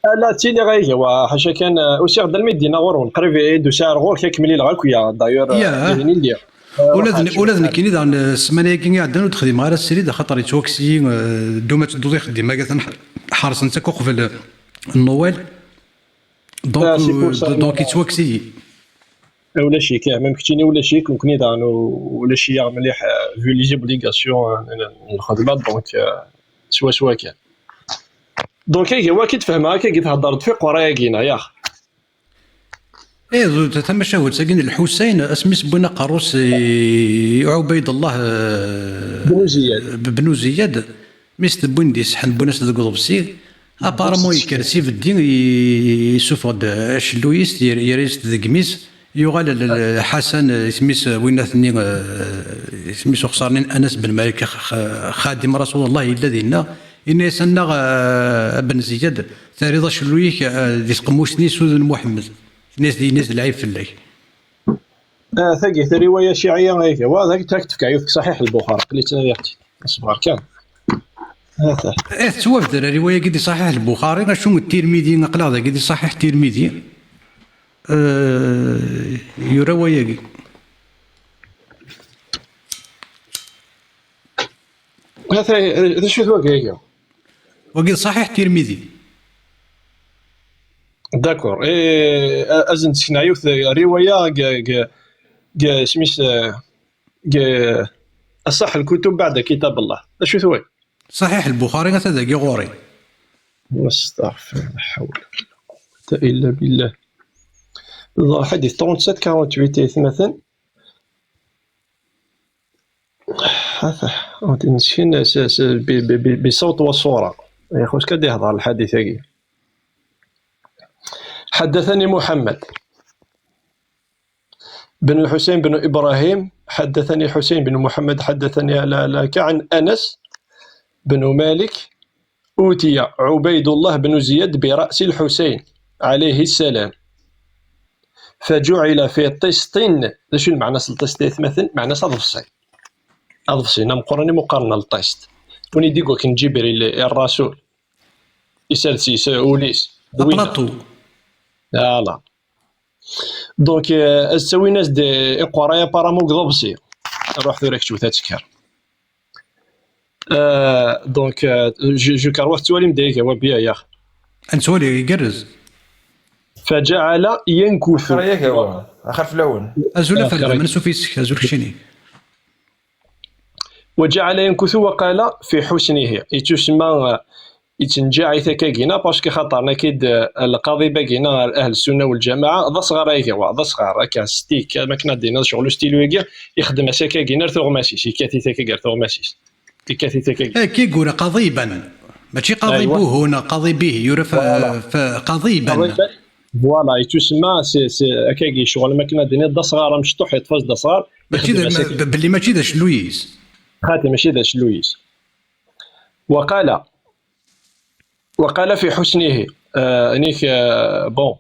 لا تيلي غاية وحاشا كان وسيغ دا المدينه غور قريب دو ساعه غور كيكملي الغاكويا دايور يعني ندير ولازم كاين اذا السمانه كي عندنا تخدم غير السريد خاطر يتوكسي دوما تدوي خدم ما قالت حارس انت قبل النوال دونك يتوكسي ولا شي كاع ما مكتيني ولا شي ممكن يدانو ولا شي مليح في لي زوبليغاسيون الخدمه دونك سوا كان دونك هو كي تفهمها كي تهضر في قرايه كاينه ياخ ايه ثم شاهد ساكن الحسين اسميس بنا قاروس عبيد الله بن زياد بن زياد مست بوندي سحن بوناس ذا قضبسي ابارامون يكرسي في الدين يسوفغ شلويس يريس ذا قميس يغال حسن سميس وين ثني سميس خسرنين انس بن مالك خادم رسول الله الذي إن يسنى بن زياد تاريض شلويك ذي قموشني سوذن محمد ناس العيب في الليل. ثقي رواية شيعية هيك وهذاك تكتب كعيوف صحيح البخاري اللي تناديتي اصبر كان هذا توافد الرواية قدي صحيح البخاري غشوم الترمذي نقلا هذا قدي صحيح الترمذي يرواية هذا شو ذوق هيك وقد صحيح الترمذي داكور ازن سنعيوث رواية سميس أصح الكتب بعد كتاب الله شو ثوي صحيح البخاري هذا غوري استغفر لا حول ولا قوة إلا بالله حديث 37 48 مثلا هذا نسين بصوت وصورة يا خوش كد يهضر الحديث هاكي حدثني محمد بن الحسين بن إبراهيم حدثني حسين بن محمد حدثني لك عن أنس بن مالك أوتي عبيد الله بن زياد برأس الحسين عليه السلام فجعل في طست شو المعنى الطست مثلا معنى أضفصي نام قراني مقارنة للطست وني ديكو كن جبريل الرسول يسالسيس أوليس أبلاطو لا دونك استوي ناس دي قرايا باراموك ضبسي نروح ذوريك شو تذكر دونك جو كاروح توالي مدايك وبيا يا اخي انسولي يقرز فجعل ينكث ياك هو اخر في الاول ازول فلا من سوفيسك ازول شني وجعل ينكث وقال في حسنه يتسمى يتنجاعي ثكاكينا باسكو خاطرنا كيد القاضي باقينا اهل السنه والجماعه ذا صغار هيك ذا صغار هكا ستيك ما كنا دينا شغل ستيلو هيك يخدم سكاكينا ثوغماسيس يكاتي ثكاكير ثوغماسيس يكاتي ثكاكير كي يقول قضيبا ماشي قاضي بو هنا قاضي به يعرف قضيبا فوالا يتسمى سي هكاكي شغل ما كنا دينا ذا صغار مشطوح يتفاز ذا صغار باللي ماشي ذا شلويس خاتم ماشي ذا شلويس وقال في حسنه انيك بون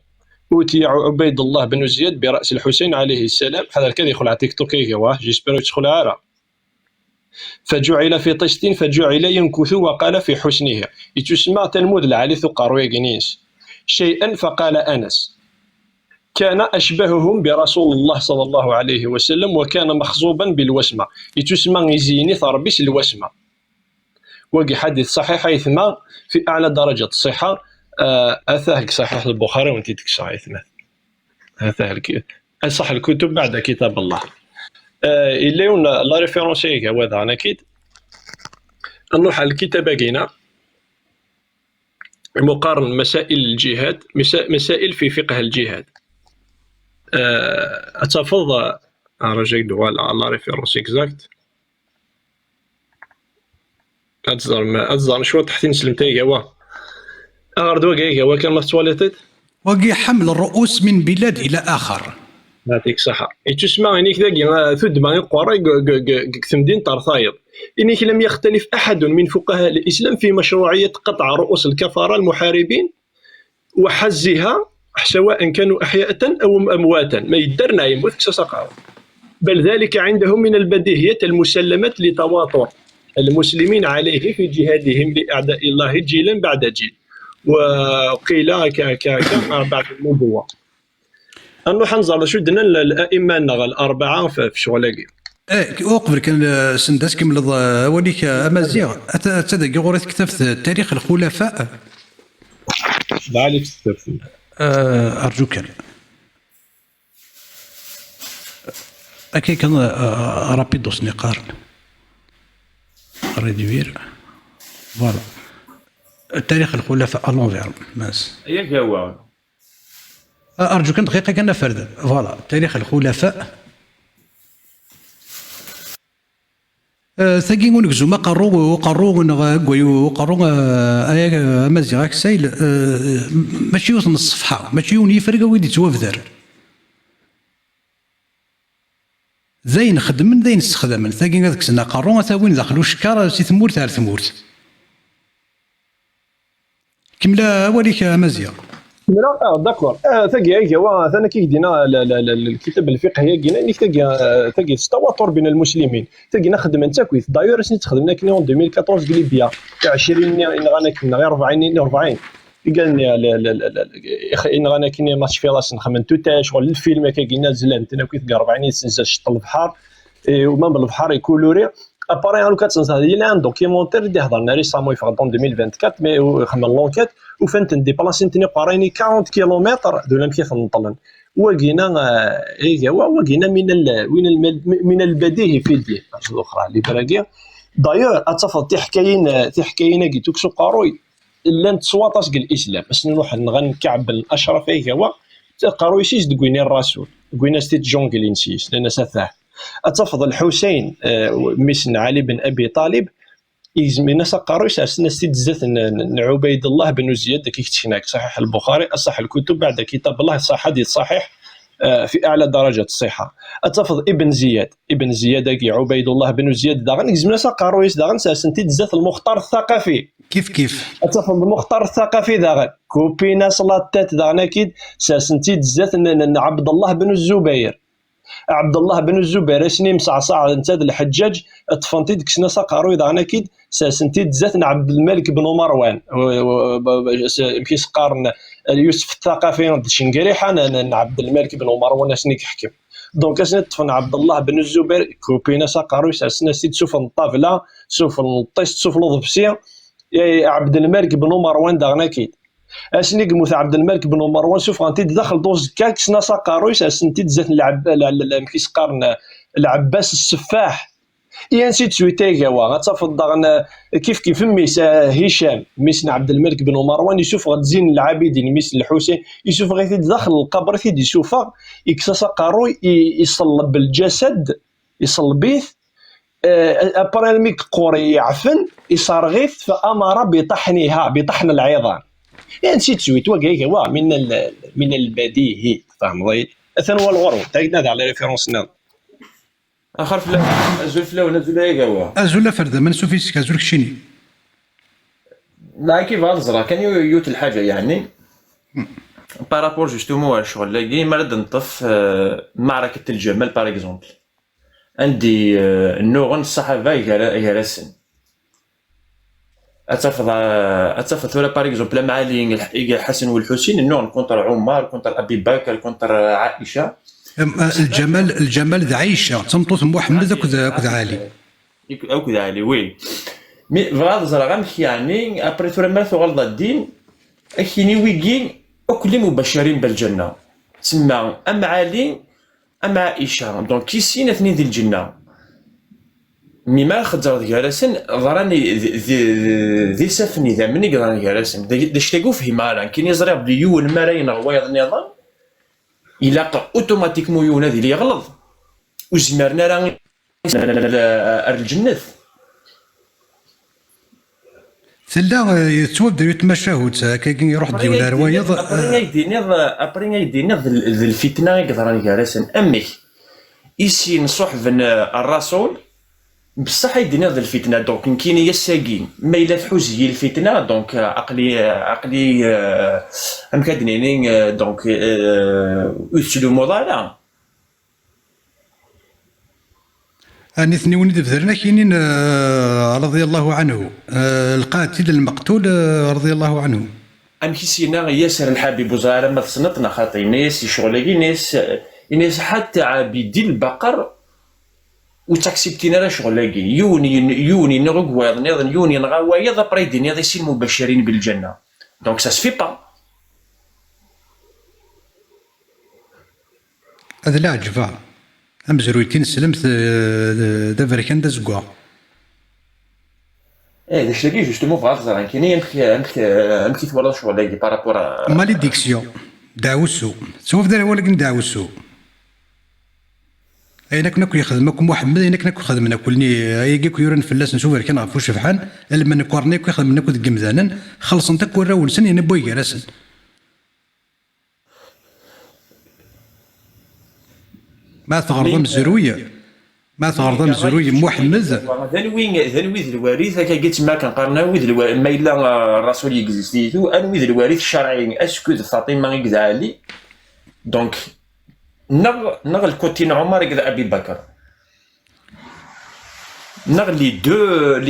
اوتي عبيد الله بن زياد براس الحسين عليه السلام هذا الكذا يدخل على تيك توك هيك واه جيسبر يدخل على فجعل في طشت فجعل ينكث وقال في حسنه يتسمى تلمود العلي ثقاروي جنيس شيئا فقال انس كان اشبههم برسول الله صلى الله عليه وسلم وكان مخزوبا بالوسمه يتسمى يزيني ثربيس الوسمه وقي حديث صحيح يثمى في أعلى درجة الصحة أثاهك صحيح البخاري وانت تكسر يثمى أثاهك أصح الكتب بعد كتاب الله اللي هون لا ريفيرونس هيك هذا أنا أكيد نروح على الكتاب هنا مقارن مسائل الجهاد مسائل في فقه الجهاد أتفضل رجعت دوال على ريفيرونس إكزاكت أتظهر شو تحتين سلمتي هوا أغردوا جاي هوا كان مستوالتت وقي حمل الرؤوس من بلاد إلى آخر يعطيك صحة تسمع إنك ذاك ثد ما يقرأ ثمدين طرثايض إنك لم يختلف أحد من فقهاء الإسلام في مشروعية قطع رؤوس الكفار المحاربين وحزها سواء كانوا أحياء أو أمواتا ما يدرنا يموت كسسقاو بل ذلك عندهم من البديهيات المسلمات لتواتر المسلمين عليه في جهادهم لأعداء الله جيلا بعد جيل وقيل بعد النبوة أنه حنظر شو دنا الأئمة الأربعة في شغلاقي وقبل كان سنداس كمل وليك أمازيغ أتدقى غوريت كتاب تاريخ الخلفاء بعليك كتاب أرجوك أكيد كان رابيدوس نقارن ريدوير فوالا تاريخ الخلفاء ألونفير ماس ياك هو ارجوك دقيقه كان فرد فوالا تاريخ الخلفاء. ثقي ونكزوما قرو مزيغ سايل ماشي يوث من الصفحه ماشي يوني يفرق ويدي توافذر زين خدمن زين استخدمن ثقي هذاك سنا قرو ثاوين دخلوا شكار سي ثمورت على ثمورت كملا وليك مزيغ. لا داكور ثقي هيك هو ثاني كي دينا الكتاب الفقهيه كينا نيك ثقي التواتر بين المسلمين ثقي نخدم انت كويس دايور سني تخدمنا كنا 2014 قال لي بيا 20 غانا كنا غير 40 قال لي ان غانا كنا ماتش في راس نخمن توتا شغل الفيلم كي قلنا زلان انا كويس 40 سنه شط البحر وما بالبحر يكولوري اباري هانو كاتسنسا ديال ان دوكيمونتير اللي هضرنا ريسامون في 2024 مي خمن لونكيت وفنت نديبلاسي نتني قاريني 40 كيلومتر دولا كيف نطلن وقينا وقينا من البديهي في الدين الاخرى اللي براكيا دايور اتفضل تحكاين قيتوك سو قاروي لان تصواطاش الاسلام باش نروح نغنكعب الاشرف هو قاروي سيس دكويني الرسول كوينا ستيت جونغلي نسيس لان سثاه اتفضل الحسين مسن علي بن ابي طالب يزمينا سقارو يسالسنا سيد زات عبيد الله بن زياد كي كتشناك صحيح البخاري اصح الكتب بعد كتاب الله صح حديث صحيح في اعلى درجات الصحه. اتفضل ابن زياد كي عبيد الله بن زياد داغن يزمينا سقارو داغن سالسنتي زات المختار الثقافي كيف اتفضل المختار الثقافي داغن كوبينا صلاتات داغن اكيد سالسنتي زات عبد الله بن الزبير عبد الله بن الزبير سني مصعصع انت الحجاج تفنتي ديك سنا سقارو داغنا اكيد سنتي زات عبد الملك بن مروان يمكن سقارن يوسف الثقافي شنقريحه عبد الملك بن مروان سني كيحكم دونك اسنا تفن عبد الله بن الزبير كوبينا سقارو سنا سيد سوف الطافله سوف الطيست سوف الضبسيه عبد الملك بن مروان داغنا اكيد اسني قموت عبد الملك بن مروان شوف غنتي دخل دوز كاكس ناصا قارويس اسنتي زات كيس قارن العباس السفاح نسيت سويتاكا غتفضل كيف ميس هشام ميس عبد الملك بن مروان يشوف غتزين العابدين ميس الحسين يشوف غير داخل القبر ثيد يشوفها يكسس قاروي يصلب الجسد يصلبيه ابرا ميك قوري يعفن يصرغيث فامر بطحن العظام نسيت سويت وكاك هو من البديهي فهم ضيق اثن هو الغرو تايدنا على ريفيرونسنا اخر فلا ازول فلا ولا زول هيك هو ازول فرد من سوفيسك ازول كشيني لا كيف غنزرا كان يوت الحاجه يعني بارابور جوستومون شغل لاقي مرد نطف معركه الجمل باغ اكزومبل عندي النوغن الصحابه يهرسن اتفضل ثورة باغ اكزومبل مع الحسن والحسين النوغن كونتر عمر كونتر ابي بكر كونتر عائشه الجمال ذا عائشه تمطوط محمد كذا علي او كذا علي وي مي فغاد زرغان يعني ابري ثورة مارثو غلط الدين اكيني ويكين اكل مبشرين بالجنه تسمى ام علي ام عائشه دونك كيسين اثنين ذي الجنه مما خزر ديالسن ضراني ذي سفني ذا مني قراني ديالسن داش تلقوا فيه مالا كاين يزرع بليون مارين غوايض النظام يلاقى اوتوماتيكمون يون هذه اللي يغلط وزمرنا راه الجنة سلا يتوبدا يتمشاهد كي يروح ديولا روايض ابري يدينا ذي الفتنه يقدراني ديالسن امي يسين صحب الرسول بصح يدينا ذا الفتنه دونك كاين هي الساقين ما الا تحوز هي الفتنه دونك عقلي ام كادنينين دونك يسلو مضارع اني اثني ولد بذرنا كاينين رضي الله عنه القاتل المقتول رضي الله عنه ام كيسينا ياسر الحبيب وزاره ما تصنتنا خاطي ناس شغل ناس حتى عبيد البقر وتاكسبتينا راه شغل لاقي يوني نغوايض نظن يوني نغوايض ابري ديني هذا يصير مبشرين بالجنه دونك سا سفي با هذا لا عجبا امزرويتين سلمت دابا كان دازكوا داش لاقي جوستومون فغاز راه كاين امكي تولى شغل لاقي بارابور ماليديكسيون داوسو شوف دار ولكن داوسو اينك ناكل يخدمكم محمد اينك ناكل خدمنا كلني يجيك يورن فلاس نشوف كان غفو شفحان لما نكورنيك يخدم ناكل قمزانا خلص انت كورا ولسن ينبوي جراسن ما تغرض مزرويه ما تغرض مزرويه محمد ذنوي الوارث هكا قلت ما كنقارنا ما الا الرسول يكزيستيتو انوي الوارث الشرعي اسكو فاطمه يكذا علي دونك نغ الكوتين عمر كذا ابي بكر نغ لي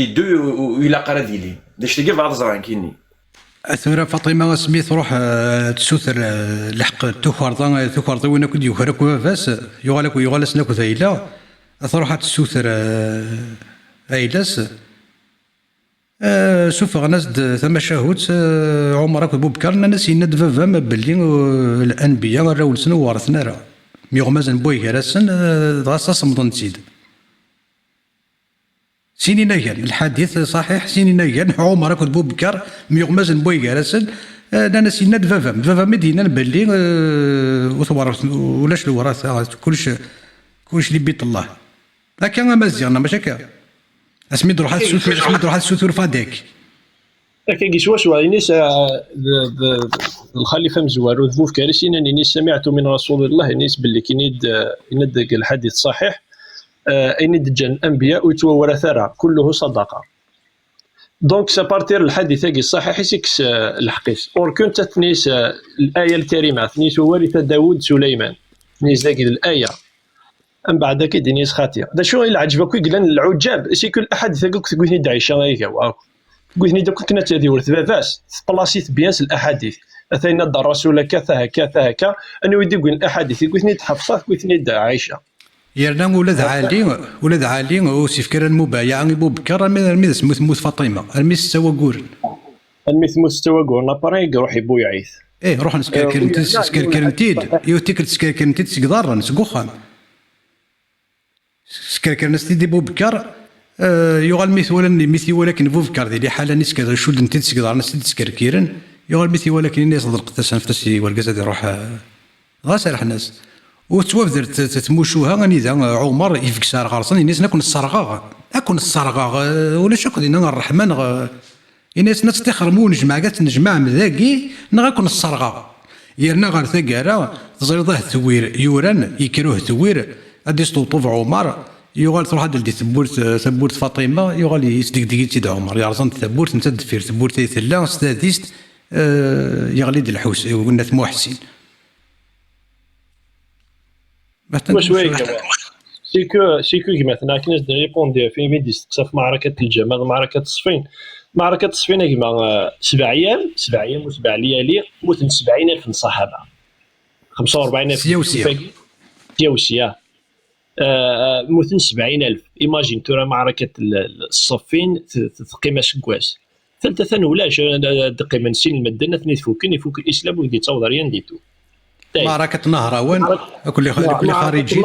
دو الى قراديلي داش تلقى بعض زران كيني ثورة فاطمة سميت روح تسوثر لحق تخرض وين كنت يخرك وفاس يغالس ناكو ثايلا تروح تسوثر ايلاس شوف غناس ثم شاهوت عمرك بو بكر ناس يند فافا ما باللي الانبياء راول سنو ورثنا راه ميغمازن بوي كراسن غاصا صمدن تزيد سيني نايان الحديث صحيح سيني نايان عمر كنت بو بكر ميغمازن بوي كراسن انا سينا فافا مدينه باللي وثورث ولاش الوراثه كلش اللي بيت الله لكن مزيان ماشي هكا اسمي تروح تسوثر فاديك هكا شوا ينيس الخليفه مزوار وذبوف كارثين اني سمعت من رسول الله ينيس باللي كينيد الحديث صحيح ان دجان الانبياء ويتورى ثرى كله صدقه دونك سابارتير الحديث الصحيح يسكس الحقيس اور كنت تنيس الايه الكريمه تنيس ورث داود سليمان تنيس ذاك الايه من بعد كي دنيس خاطئه دا شو اللي عجبك قلنا العجاب سي كل احد ثقك تقولني دعيشه هيك قلت لي كنا تادي ورث بافاس بلاصيت بياس الاحاديث اثينا الرسول كذا هكا انا ودي نقول الاحاديث قلت لي تحفظت قلت لي عائشه يرنا ولاد علي وسيف كان المبايع ابو بكر الميس موت فاطمه الميس سوا قور الميس مستوى قور ناباري روح يبو يعيث روح نسكركرنتيد يوتيك تسكركرنتيد سكدار نسقوخان سكركرنتيد دي بو بكر يغال مثي ولكن بو بكر دي حاله نيس كذا شو نتي تسكدار ناس تسكركيرن يغال مثي ولكن الناس ضرق تسن فتسي والقزا يروح غاسر الناس وتوفدر تتموشوها غني ذا عمر يفكسار غارصن الناس نكون الصرغه ولا شكو دينا الرحمن الناس تستخرمون نجمع مذاقي نغاكون الصرغه يرنا غير ثقاره تزريضه ثوير يوران يكروه ثوير ادي طوف عمر يغال تروح هذا اللي ثبورت فاطمه يغال يصدق تيد عمر يرزن ثبورت نتا دفير ثبورت ثلا استاذيست يغلي الحوس قلنا محسن وشويه سيكو كيما ثنا كناش ريبوندي في ميدي في معركه الجمل معركه صفين كيما 7 ايام و7 ليالي موتن 70,000 من الصحابه 45,000 سيوسيه موتن 70,000 ايماجين ترى معركه الصفين تقيمه شكواس ثالثه ولاش دقيمه نسين المدنه ثني يفك الاسلام ويدي تصور ريان ديتو معركة نهروان كل خارجي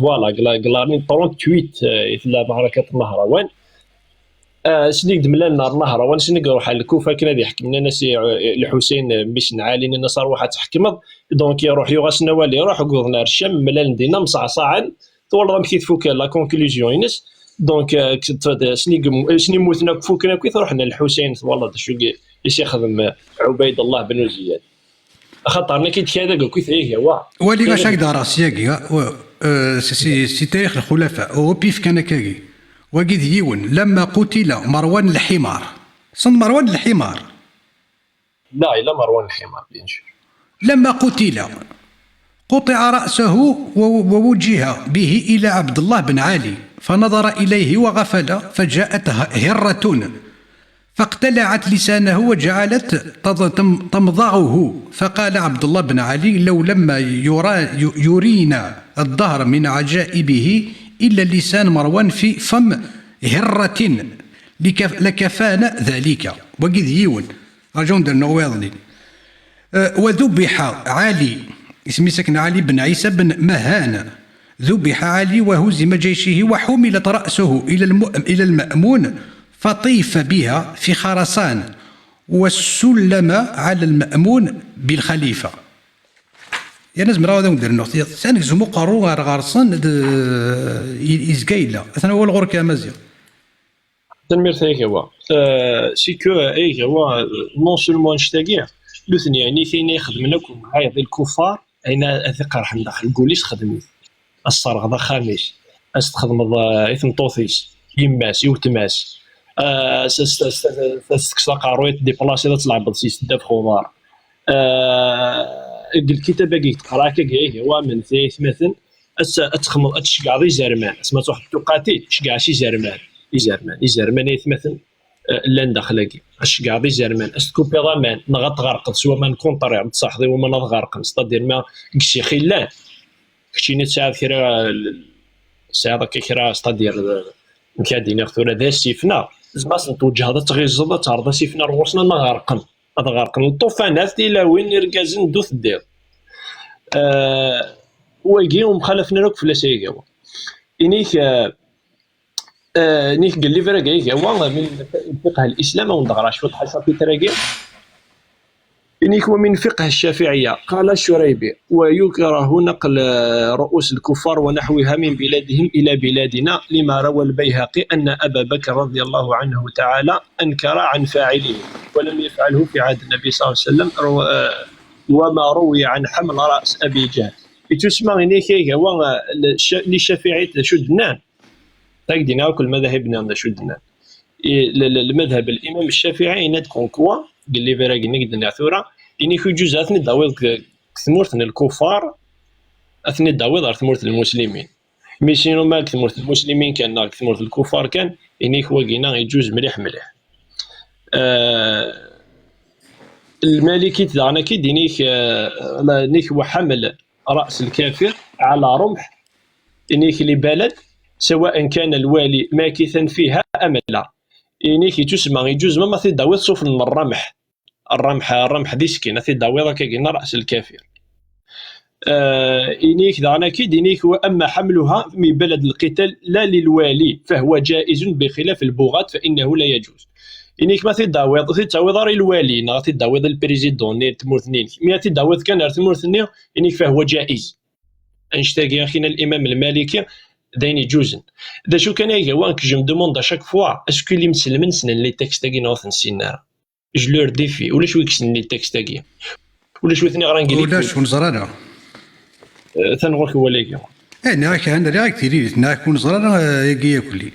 فوالا قلاني 38 في معركة نهروان سنيك دملا نهروان سنيك روح الكوفة كنا يحكم لنا الحسين باش نعالي الناس روح تحكمض دونك يروح يغاس نوالي يروح قضنا الشام ملال ندينا مصعصعا طول راه كي تفوك لا كونكلوزيون ينس دونك سني موتنا فوكنا كي رحنا الحسين والله شو ايش يخدم عبيد الله بن زياد خاطرنا كي تكاد كيف هي وا ولي غاش هكذا راسياكي سي تاريخ الخلفاء او بيف كان كاكي وقيد يون لما قتل مروان الحمار صن مروان الحمار لا الا مروان الحمار بينشر لما قتل قطع رأسه ووجه به إلى عبد الله بن علي فنظر إليه وغفل فجاءت هرة فاقتلعت لسانه وجعلت تمضغه فقال عبد الله بن علي لو لما يرينا الظهر من عجائبه إلا لسان مروان في فم هرة لكفانا ذلك وقذ يون رجون در نويضني وذبح علي اسمي سكن علي بن عيسى بن مهان ذبح علي وهزم جيشه وحملت رأسه إلى المأمون فطيف بها في خرسان والسلم على المأمون بالخليفة. يا ناس مرا هذا ندير نقطة ثاني زمو قارو غارسن إزكايلا أثنا هو الغور كامازيا تنمير ثاني هو سيكو اي هو نون سولمون نشتاقيه لوثني يعني كاين يخدم لكم هاي الكفار اين ثقه راح ندخل قوليش خدمي الصرغ ذا خامس استخدم اثم طوثيس يماس يوتماس تستكسا قارويت دي بلاصي تلعب سيس داف خضار الكتابه كي تقرا كي هو من ثيث مثلا اتخمض اتشقع ذي زرمان اسمها تروح توقاتي تشقع شي زرمان يزرمان مثلا لان داخلاكي اشقع ذي زرمان استكوبي ضمان نغط غرق سوا ما نكونطري بصح ذي وما نغرق ستادير ما كشي خلان كشي نتساعد كرا ساعه كرا ستادير مكادين ياخذوا ذا السيفنا زعما توجه هذا تغيزض تعرض سيفنا رؤوسنا نغرقن هذا غرقن الطوفانات الى وين يركازن دوث دير ويجي ومخالفنا لك فلاسيكا انيك نيك قال لي فرا هو من فقه الاسلام وندغرا شويه حاجه في تراقي إنيك ومن فقه الشافعية قال الشريبي ويكره نقل رؤوس الكفار ونحوها من بلادهم إلى بلادنا لما روى البيهقي أن أبا بكر رضي الله عنه تعالى أنكر عن فاعله ولم يفعله في عهد النبي صلى الله عليه وسلم وما روي عن حمل رأس أبي جهل تسمع إنيك هو للشافعية شدنان تقدينا كل مذاهبنا شدنان المذهب الإمام الشافعي ندكون كوا قال لي فراق نقدر نعثورا إني في جزء أثني داويض ثمورت الكفار أثني داويض ثمورت المسلمين ميشينو مال ثمورت المسلمين كان ثمورت الكفار كان إني واقينا يجوز مليح المالكي تدعنا كي دينيك نيك وحمل رأس الكافر على رمح إنيك لبلد سواء كان الوالي ماكثا فيها أم لا إنيك يجوز ما في داويض صوف من الرمح ديسكين في داويض كينا رأس الكافر إنيك دعنا كي دينيك وأما حملها من بلد القتال لا للوالي فهو جائز بخلاف البغاة فإنه لا يجوز إنيك ما تداويض الوالي نا تداويض البريزيدون نير تمورثنين مي تداويض كان تمورثنين إنيك فهو جائز أنشتاقي أخينا الإمام المالكي داين يجوزن دا شو كان يجوا جو مدوموند اشاك فوا اسكو لي مسلمن سنن لي تكست تاعي نوث نسينا جو لور ديفي ولا شو يكسن لي تكست تاعي ولا شو ثني غران قال ولا شو نزرانا ثنغوك هو ليك انا راك تيري نكون زرانا يجي كلي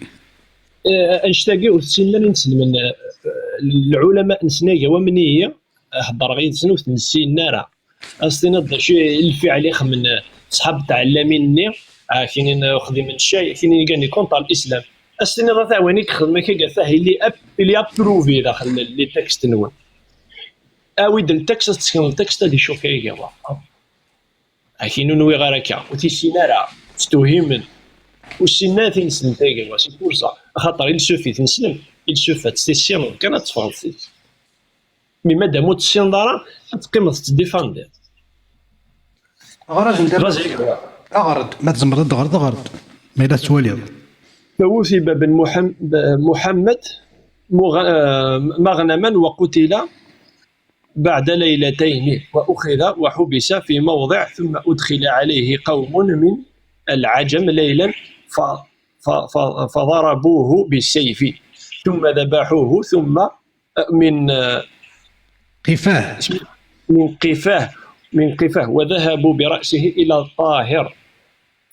انشتاقي وسنن نسلم العلماء نسنايا ومنيه حضر غير سنوث نسينا اصلا شي الفعل يخ من صحاب تاع اللامين كاينين خدي من الشاي كاينين كاني كونطا الاسلام السنه راه ثواني خدمه كي قال اللي ابروفي داخل لي تكست نون اويد التكست تسكن التكست اللي شوف فيه هو كاينين نوي غير هكا وتيسينارا تستوهمن والسنه تنسلم تاعي واش فرصه خاطر يلسوفي تنسلم يلسوفا تستيسيون كانت تفرنسي مي مادام تسيون دارا تقيم تديفاندي أغرد ما تزمرد غرد ما إلا توالي فوثب بن محمد مغنما وقتل بعد ليلتين وأخذ وحبس في موضع ثم أدخل عليه قوم من العجم ليلا فضربوه بالسيف ثم ذبحوه ثم من قفاه وذهبوا برأسه إلى الطاهر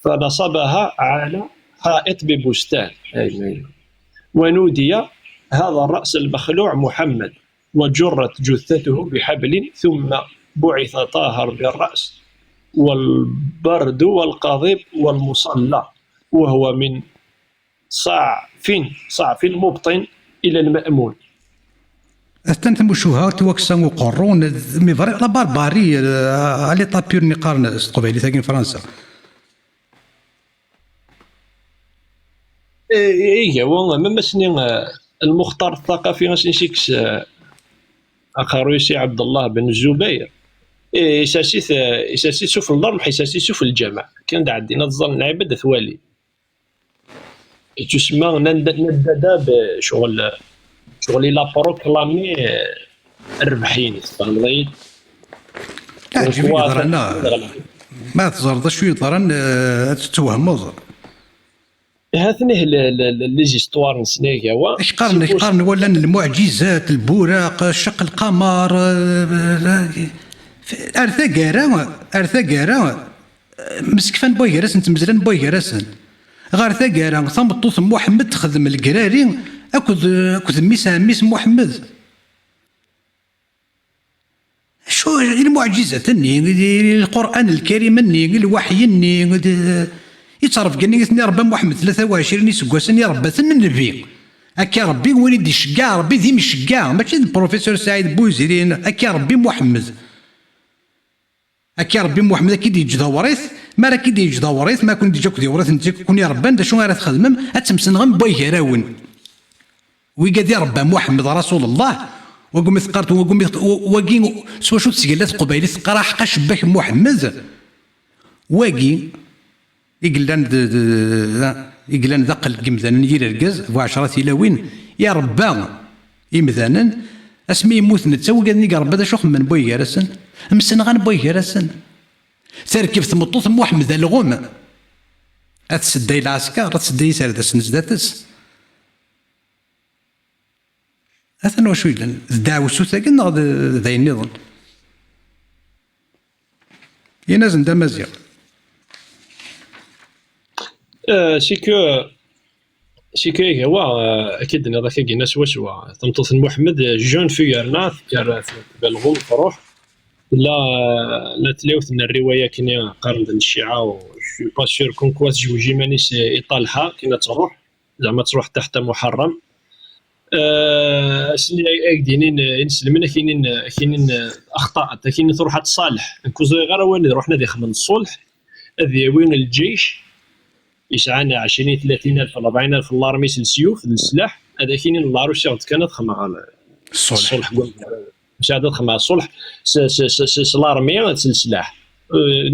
فنصبها على حائط ببستان ونودي هذا الرأس المخلوع محمد وجرت جثته بحبل ثم بعث طاهر بالرأس والبرد والقضيب والمصلى وهو من صعف مبطن إلى المأمون استنت مشوها توكسان وقرون مي فري لا بارباري علي طابير نقارن قبيله ثاقين فرنسا ايه هو ما سنين المختار الثقافي نسيكس اخرويسي عبد الله بن الزبير اساسي سوف الضرب اساسي سوف الجمع كان عندنا الظن نعبد ثوالي تسمى نددا بشغل لا بروكلامي الربحين فهمتي. لا تجيب يضرنا ما تزرد شو يضرن تتوهموز هاثني لي زيستوار نسنايا وا اش قارن ولا المعجزات البوراق شق القمر ارثا مسكفان بويغراس نتمزلان بويغراسن غير ثقارا ثمطوث محمد تخدم القراري اكد ميس محمد شو المعجزات القران الكريم الوحي يتعرف قال لي ربي محمد 23 سكواسن يا ربي النبي هكا ربي وين يدي يشقع ربي ذي مشقع ماشي البروفيسور سعيد بوزيرين هكا ربي محمد هكا ربي محمد اكيد يجد وريث ما راه كي يجد وريث ما كنت جاك دي وريث انت كون يا ربي انت شنو راه تخدم اتمسن غير بوي هراون ويقاد يا ربي محمد رسول الله وقوم ثقرت وقوم سوا شو تسقلات قبيله ثقرا حق شباك محمد واقي يقلان ذاق القمذان يجي الرقاز و10 تلاوين يا ربا يمذانا اسمي يموت نتا وقالني ربا هذا شو خمن بوي كراسن مسن غان بوي كراسن تركب ثمطوط محمد الغوم اتسدي العسكر تسدي سردس نزداتس هذا نوع شوي لان الدعوه سوساكن ذا النظام ينازل دا مزيان سيكو هو اكيد ان هذاك كاين سوا تمطوط محمد جون فيغرناث كار بالغوم تروح لا تلاوث من الروايه كاين قرن الشيعه و جو با سور كون كواس جوجي مانيش ايطالها كاين تروح زعما تروح تحت محرم اسلي اكدينين نسلمنا كاينين اخطاء كاينين تروح تصالح كوزو غير وين روحنا دي خمن الصلح هذه وين الجيش يسعانا 20 30 الف 40 الف الارمي السيوف السلاح هذا كاينين الله روسيا كانت خما على الصلح مساعدة خما الصلح الارمي السلاح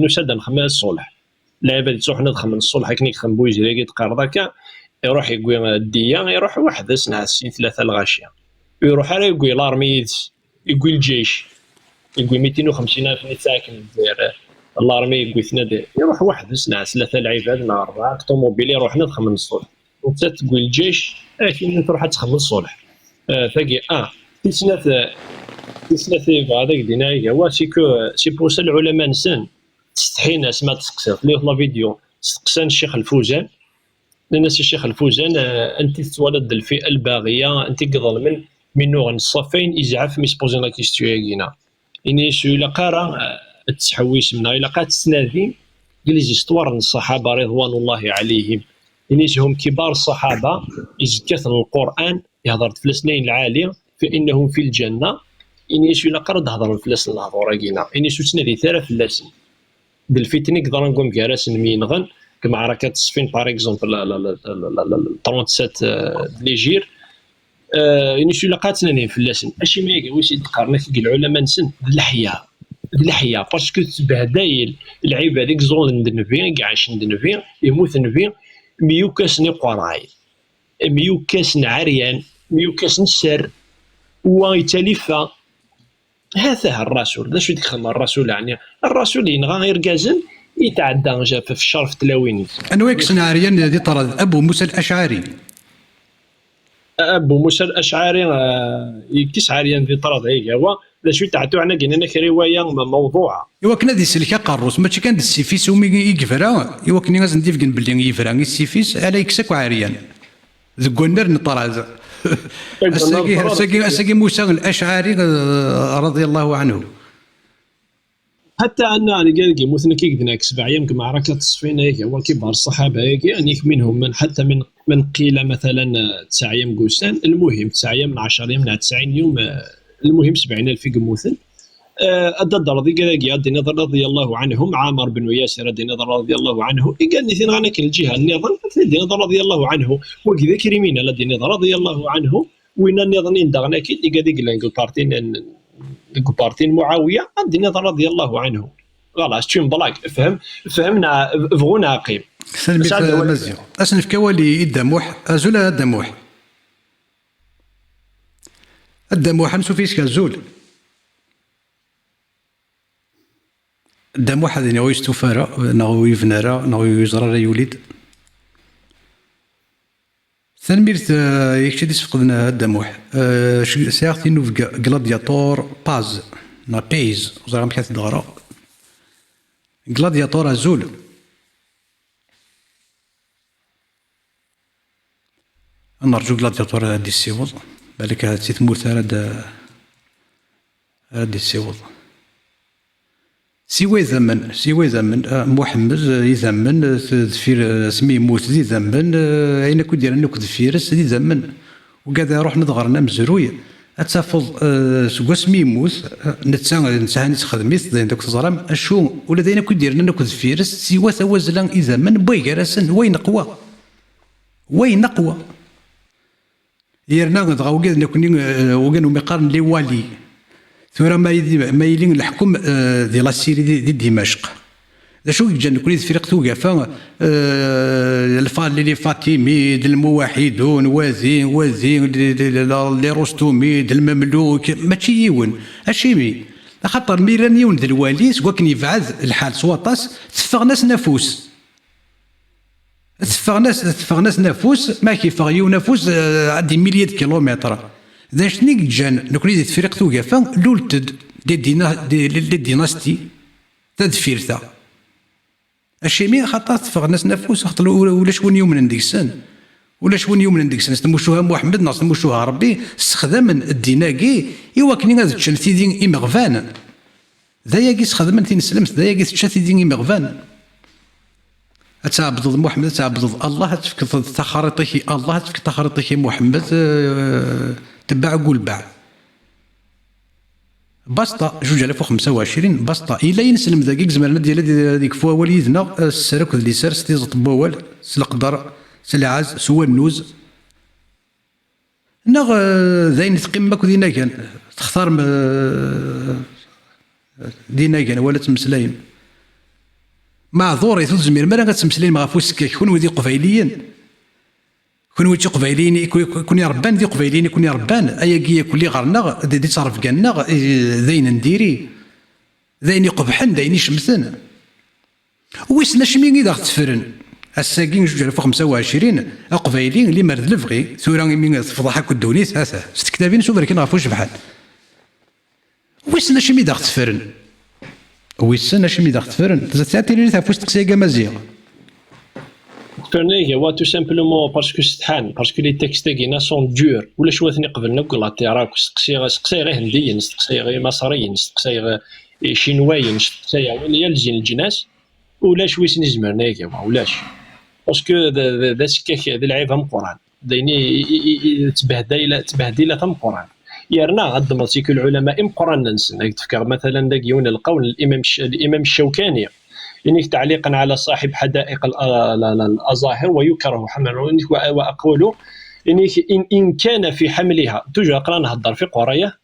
نساعد نخما الصلح لعبه تروح نخمم الصلح كنيك خنبوي جري تقرضك يروح يقوي الديه يروح واحد سنه 3 الغاشيه يروح على يقوي الارمي يقوي الجيش يقوي 250 الف ساكن الجزائر الارمي يقوي ثنادي يروح واحد سنه 3 العباد مع 4 طوموبيل يروح نخمم الصلح وانت تقول الجيش كاين تروح تخمم الصلح ثقي في سنه هذاك ديناي هو سي بوصل العلماء نسان تستحينا اسمها تسقسي ليه لا فيديو تسقسان الشيخ الفوزان الناس الشيخ الفوزان انت تولد الفئه الباغيه انت قضل من نوع الصفين يزعف ميسبوزين لا كيستيو اني سو لا قرا التحويش منها الى قات سنادين لي زيستوار الصحابه رضوان الله عليهم انيسهم كبار الصحابه يزكثن القران يهضر في السنين العاليه فانهم في الجنه انيسو الى قرا تهضر في السن الهضورينا انيسو سنادي ثلاث فلاسن بالفتني قدر نقوم كاراسن مينغن كمعركه الصفين باغ اكزومبل 37 ليجير انيسو الى قات سنين في اللسن اشي ما واش يذكرنا في العلماء نسن الحياه باسكو تبهدايل العيب هذيك زون النبي كاع عايش النبي يموت النبي ميوكاسني قراي ميوكاسن عريان ميوكاسن سر ويتلفا هذا الرسول لا شو يدخل الرسول يعني الرسول ينغى غير كازن يتعدى جا في الشرف تلاويني انويك سناريان الذي طرد ابو موسى الاشعري يكس عاريان في طرد هيك هو لا شو تعتو عنا قلنا لك روايه موضوعه ايوا كنا دي سلكه قروس ماشي كان السيفيس ومي يقفرا ايوا كنا لازم ندير باللي يفرا السيفيس على يكسك عاريان ذكونر نطرز اساقي موسى الاشعري رضي الله عنه حتى أنا قال لك مثلا كي قدنا 7 أيام معركة الصفين هيك هو كبار الصحابة هيك يعني منهم من حتى من قيل مثلا 9 أيام قوسان المهم 9 أيام من 10 أيام من 90 يوم المهم 70,000 قموثن أدد رضي الله عنهم عامر بن ياسر رضي الله عنه قال لي ثين غنك الجهة النظام رضي الله عنه وكذا كريمين رضي الله عنه وين النظام دغنا كي قال بارتين معاويه عندنا رضي الله عنه خلاص تشوم بلاك فهمنا بغونا قيم سلمي مزيان اسنف كوالي الدموح ازول الدموح نشوف فيش كازول دام واحد نغو يستوفارا نغو يفنارا نغو يزرا لا يولد تنميرت يكشي ديس فقدنا داموح سيارتي نوف غلادياتور باز نا بيز وزرا مكات دغرا غلادياتور ازول نرجو غلادياتور هادي السيوض بالك هاد تيتموت هادي السيوض سيوي زمن محمد يزمن دفير سمي يموت ذي زمن اين كنت دير انك دفيرس ذي زمن وقاعد روح نضغرنا مزروي اتفض سكوا سمي يموت نتساني تخدميت زين داك الزرام اشو ولا داينا كنت دير انك دفيرس سيوا توازلان يزمن بويكراسن وين نقوى يرنا دغا وقاد نكوني وكانوا مقارن لي والي ثورة ما يلين الحكم ديال لاسيري دي دمشق شو يجن كل فريق توقف الفالي فاطمي ديال الموحدون وازين لي رستومي ديال المملوك ماشي يون اشيمي خاطر ميرانيون ديال الوالي سوا كان يفعل الحال سواطاس تفغ ناس نفوس تفغ ناس نفوس ما كيفغ يو نفوس عندي مليار كيلومتر ذا شنيك جان نكوني دي فريق توقفا لولتد دي ديناستي تدفيرتا الشيمي خاطر تفغ ناس نفوس خاطر ولا شكون يومن ديك السن نستمشوها محمد نستمشوها ربي استخدام الديناكي ايوا كني غادي تشلتي دين امغفان ذاياكي استخدام تنسلمت ذاياكي تشلتي دين امغفان تعبد محمد تعبد الله تفك تخريطك الله تفك تخريطك محمد تبع قول باع بسطة 2025 بسطة إلا ينسلم ذاك زمان ديال ديك فوا واليدنا السرك اللي سار ستيز طبوال سلقدر سلعاز سوا النوز نغ ذاين تقيمك دينا كان تختار دينا كان ولا تمسلاين معذور يتلزمير ما راه تمسلاين مع فوسك كون ودي قبايليين كون ويتي قبايليين كون يربان دي قبايليين كون يربان اياكي كل غرنا دي تصرف كنا ذاين نديري ذاين يقبحن ذاين يشمسن ويسنا شمي غير تفرن الساكين 2025 قبايليين اللي مرد الفغي ثورا من فضحك الدونيس هذا ست كتابين شوف راه كنعرفوش بحال ويسنا شمي داخل تفرن ويسنا شمي داخل تفرن تزاتي لي تعرفوش تقسيا مزيان فرنيه هو تو سامبلومون باسكو ستحان باسكو لي تيكست تاعنا سون دور ولا شواتني قبلنا كلا تيراك سقسي غير هنديين سقسي غير مصريين سقسي غير شينوايين سقسي ولا الجين الجناس ولا شويس نزمرنا هكا ولاش باسكو ذا سكاك ذا العيب هم قران دايني تبهديله تم قران يرنا غد مرتيك العلماء ام قران ننسى تفكر مثلا ذاك يون القول الامام الشوكاني إنك تعليقا على صاحب حدائق الأظاهر ويكره حمله وأقول إنك إن كان في حملها توجه أقرأ نهضر في قراية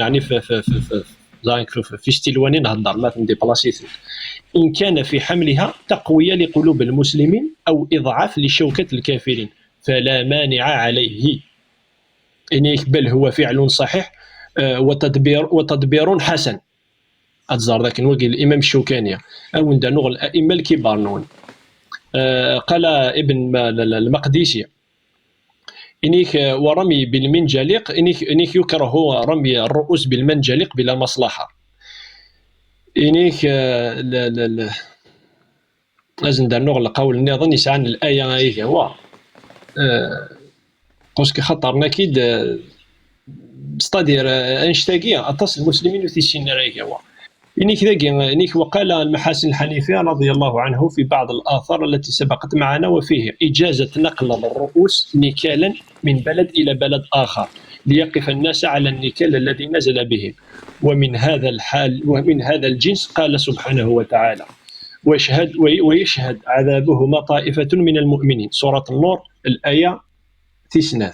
يعني في ستيلواني نهضر ما تندي بلاصيث إن كان في حملها تقوية لقلوب المسلمين أو إضعاف لشوكة الكافرين فلا مانع عليه إنك بل هو فعل صحيح وتدبير حسن أتزار ذاك نوقي الإمام الشوكاني أو ندانو الأئمة الكبار نون قال ابن المقدسي إنيك ورمي بالمنجليق إنيك يكره رمي الرؤوس بالمنجليق بلا مصلحة إنيك لازم ندانو القول نظن يسعن الآية هي هو باسكو خطرنا كيد ستادير انشتاقية أتصل المسلمين وتيسين رايك هو إنيك وقال المحاسن الحنيفي رضي الله عنه في بعض الآثار التي سبقت معنا وفيه إجازة نقل الرؤوس نكالا من بلد إلى بلد آخر ليقف الناس على النكال الذي نزل بهم ومن هذا الجنس قال سبحانه وتعالى ويشهد عذابهما طائفة من المؤمنين سورة النور الآية 9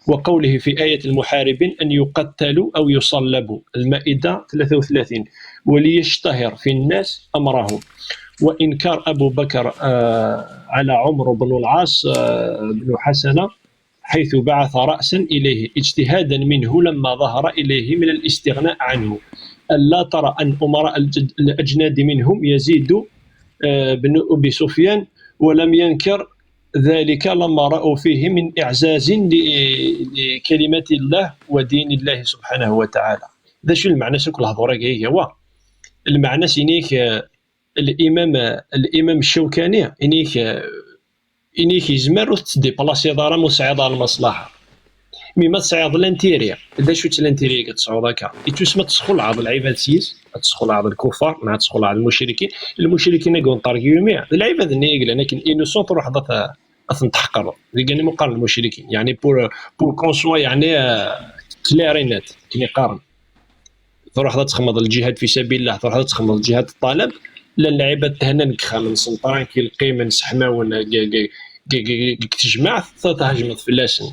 وقوله في آية المحاربين أن يقتلوا أو يصلبوا المائدة 33 وليشتهر في الناس أمره وإنكار أبو بكر على عمرو بن العاص بن حسنة حيث بعث رأسا إليه اجتهادا منه لما ظهر إليه من الاستغناء عنه ألا ترى أن أمراء الأجناد منهم يزيد بن أبي سفيان ولم ينكر ذلك لما رأوا فيه من إعزاز لكلمة الله ودين الله سبحانه وتعالى. هذا شو المعنى سوك الهضورة كي هو المعنى سينيك الإمام الشوكاني إنيك يزمر تدي بلاصي دار مساعد على المصلحة مما تصعد الانتيريا. هذا شو الانتيريا كتصعد هكا يتسمى تدخل عض العباد سيس تدخل عض الكفار مع تدخل عض المشركين يقولون طارقيومي العباد نيقل لكن إنوسون تروح تنتحقر لكن مقارن المشركين يعني بور كونسوا يعني كلارينات كي قارن تروح تخمض الجهاد في سبيل الله تروح تخمض الجهاد الطالب لا العباد تهننك خامن سنطران كي القيمة سحماون تجمع تهجمت في اللسن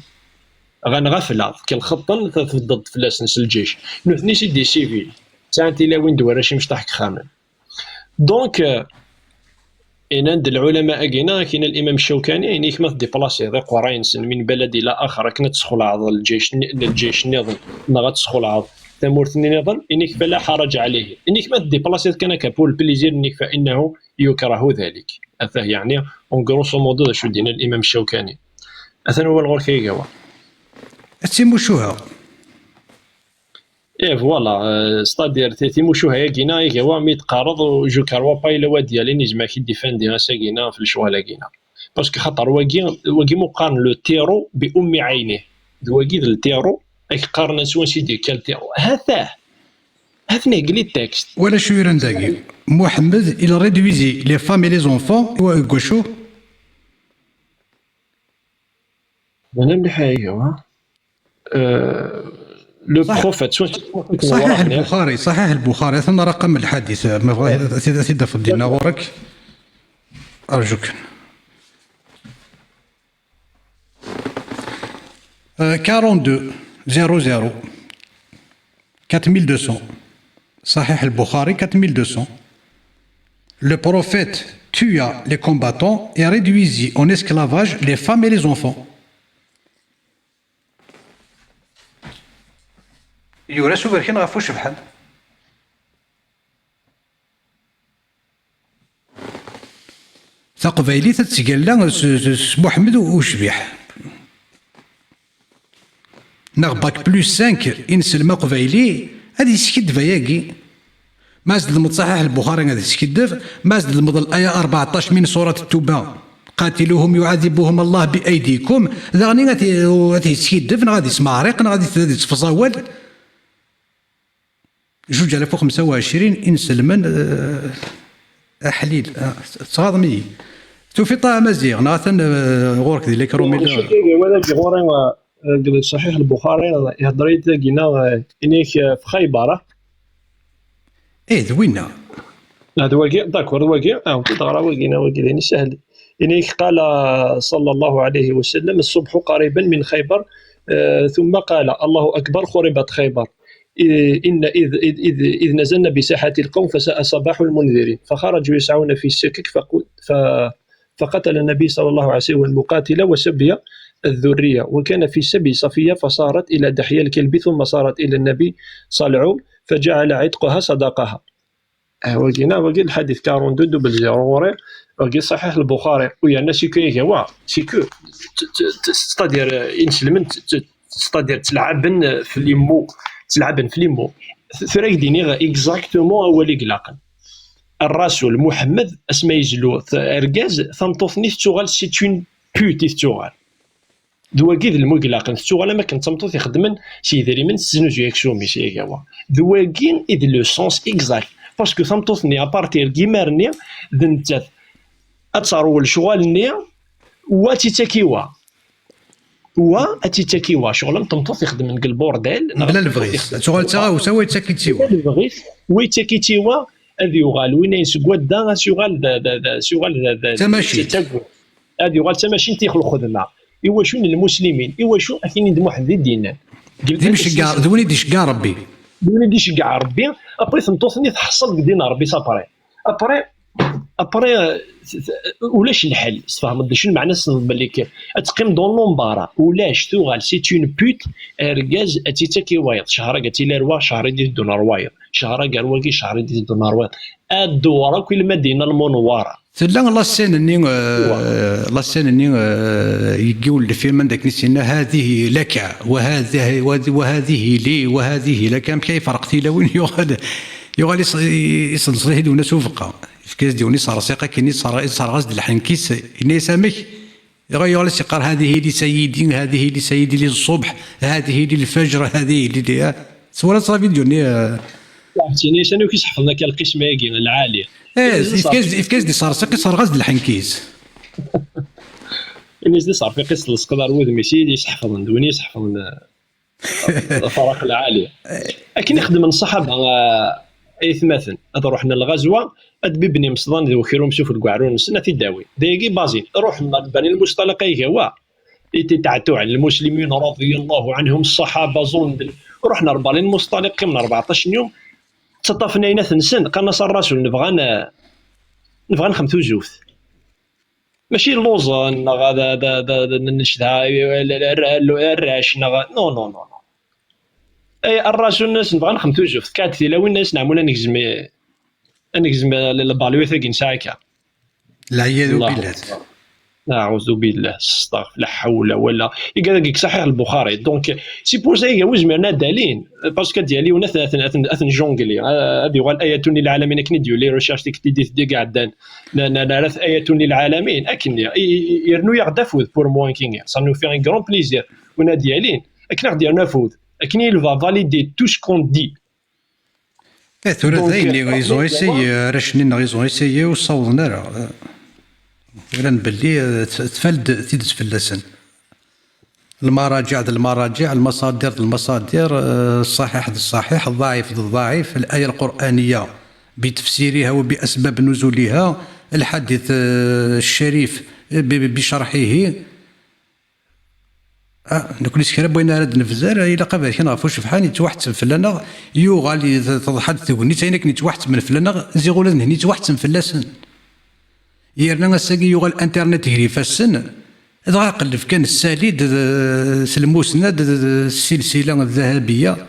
غنغفل كي الخطن تفضل في اللسن الجيش نثني سيدي سيفيل تانتي لا وين دوار شي مشطح خامن دونك إن عند العلماء أجينا كاين الإمام الشوكاني يعني كما ديبلاسي ذي قرين من بلد إلى آخر كنا تدخل عض الجيش النظام نغا تدخل عض ثمورت النظام إنك فلا حرج عليه إنك ما ديبلاسي كان كابول بليزير إنك فإنه يكره ذلك هذا يعني اون غروسو مودو شو دينا الإمام الشوكاني هذا هو الغور كيغاوا تيموشوها ايه فوالا ستادير تيموشوها ياكينا يغاوا مي تقارض جو كاروا باي لوا ديالي نجمع كي ديفاندي ساكينا في الشوالا كينا باسكو خاطر واكي مقارن لو تيرو بأم عينه واكي التيرو اك قارن سوا سيدي كالتيرو هذا نقلي التكست ولا شو يرنداكي محمد il réduisit les femmes et les enfants وقشو انا مليح ايوا لو بروفيت صحيح البخاري ثم رقم الحديث ما سيدي في الدين ورك ارجوك 42 00 4200 صحيح البخاري 4200 Le prophète tua les combattants et réduisit en esclavage les femmes et les enfants. يورا سوبر كين غافو شبحال تقبايلي تتقال محمد وشبيح ناغ باك بلوس 5 إنسلما قبايلي هادي يسكدف ياكي ما زد المتصحح البخاري غادي يسكدف ما زد المضل الآية 14 من سورة التوبة قاتلوهم يعذبهم الله بأيديكم ذغني غادي يسكدف غادي يسمع ريق غادي تفصاول 2025 إنسلمان أحليل تصادمي توفي طا مزيغ ناثن غورك ديالك رومي ولا غوري صحيح البخاري يهضريت كينا انيك في خيبر ذوينا هذا واقي داكور واقي تقرا واقينا واقي يعني سهل انيك قال صلى الله عليه وسلم الصبح قريبا من خيبر ثم قال الله اكبر خربت خيبر إن إذ نزلنا بساحة القوم فساء صباح المنذرين فخرجوا يسعون في السكك فقتل النبي صلى الله عليه وسلم المقاتلة وسبي الذرية وكان في سبي صفية فصارت إلى دحية الكلب ثم صارت إلى النبي صلعوم فجعل عتقها صدقها وقينا وقي الحديث 42 دوبل زيرو وقي صحيح البخاري ويانا سيكو يغوا سيكو ستادير إنسلمن ستادير تلعبن في ليمو ثريك دينيغ إكزاكتومون أولي قلاقن الرسول محمد اسمه يزلو أرجاز ثمطوثني تشوغال سيتون بوتي تشوغال دواكيد المقلاقن تشوغال ما كنت تمطوث يخدمن شي داري من سنوجو يكسومي شي كوا دواكين إذ لو سونس إكزاكت باسكو ثمطوثني أبارتير كيمارني ذنتات أتصارول شغالني واتيتاكيوا واتيتاكيوا شغل تمطوث يخدم من البورديل بلا الفغيس شغل تا وسوي تاكيتيوا الفغيس ويتاكيتيوا هذا يغال وين يسقود دا شغال تماشي هذا يغال تماشي تيخلو خدمه ايوا شو المسلمين ايوا شو اكين يدمو حد الدين ديمش كاع دوني ديش كاع ربي دوني ديش كاع ربي ابري تنطوثني تحصل دين ربي صابري ابري ابري ولاش الحل تفهم شنو معنى باللي تقيم دون لومبارا ولاش توغال سي اون بوت رجاز اتيتا كي وايض شهر قالتي لا روا شهر يدير دون روايض شهر قال واكي شهر يدير دون روايض الدوره كل المدينه المنوره لا لا السين اني يقول في من ذاك نسينا هذه لك وهذه لي وهذه لك كيف فرقتي لوين يغال يصلي دون سوفقه في كاس ديوني صار ساقه كني صار غاز الحنكيس اني سامك يغال يقال هذه لسيدي هذه لسيدي للصبح هذه للفجر هذه لي سوالا صار فيديوني عرفتيني شنو كيصحف لنا القسم هاكي العاليه في كاس دي صار ساقي صار غاز الحنكيس الناس اللي صار في قصه السقدار وذمي سيدي يصحف لنا دوني يصحف لنا الفرق العاليه لكن يخدم الصحابه ايثماثن هذا رحنا الغزوه ادبني مصدان ذو خيرهم شوف القعرون سنه الداوي دايقي بازين رحنا بني المصطلق هو يتعتوا على المسلمين رضي الله عنهم الصحابه ظن رحنا 40 المصطلق من 14 يوم تصطفنا يناث نسن قال نصر الرسول نبغى نخمتو جوث ماشي اللوزن هذا نشدها الراش نو نو نو نو اي الرسول الناس نبغى نخمتو جوث كانت لا وين الناس نعملوا نجزم البالوي ثقين سايكا العياذ بالله أعوذ بالله استغفر لا حول ولا يقال صحيح البخاري دونك سي بور سا يجوز معنا دالين باسكو ديالي وناس اثن جونغلي هذه هو الايه للعالمين كني ديو لي ريشيرش دي قاعدان نعرف ايه للعالمين اكن يرنو يغدفوذ بور موان كينغ سا نو في ان غران بليزير ونا ديالين اكن غدير نفوذ اكن يل فا فاليدي تو سكون دي ثورة ذاين غيزون يسيي راشنين غيزون يسيي وصوضنا راه يران باللي تفلد تيدس فلاسن المراجع المصادر الصحيح الضعيف الآية القرآنية بتفسيرها وبأسباب نزولها الحديث الشريف بشرحه نقول سكرا بوينا راد نفزار الى قبل كي نعرفوش فحال نتوحت فلانا يوغالي تضحد ثوني تاينك نتوحت من فلانا زيغول هني توحت فلاسن يرنا ساقي يوغال الانترنت هري فاسن اذا قلف كان الساليد سلموسند السلسله الذهبيه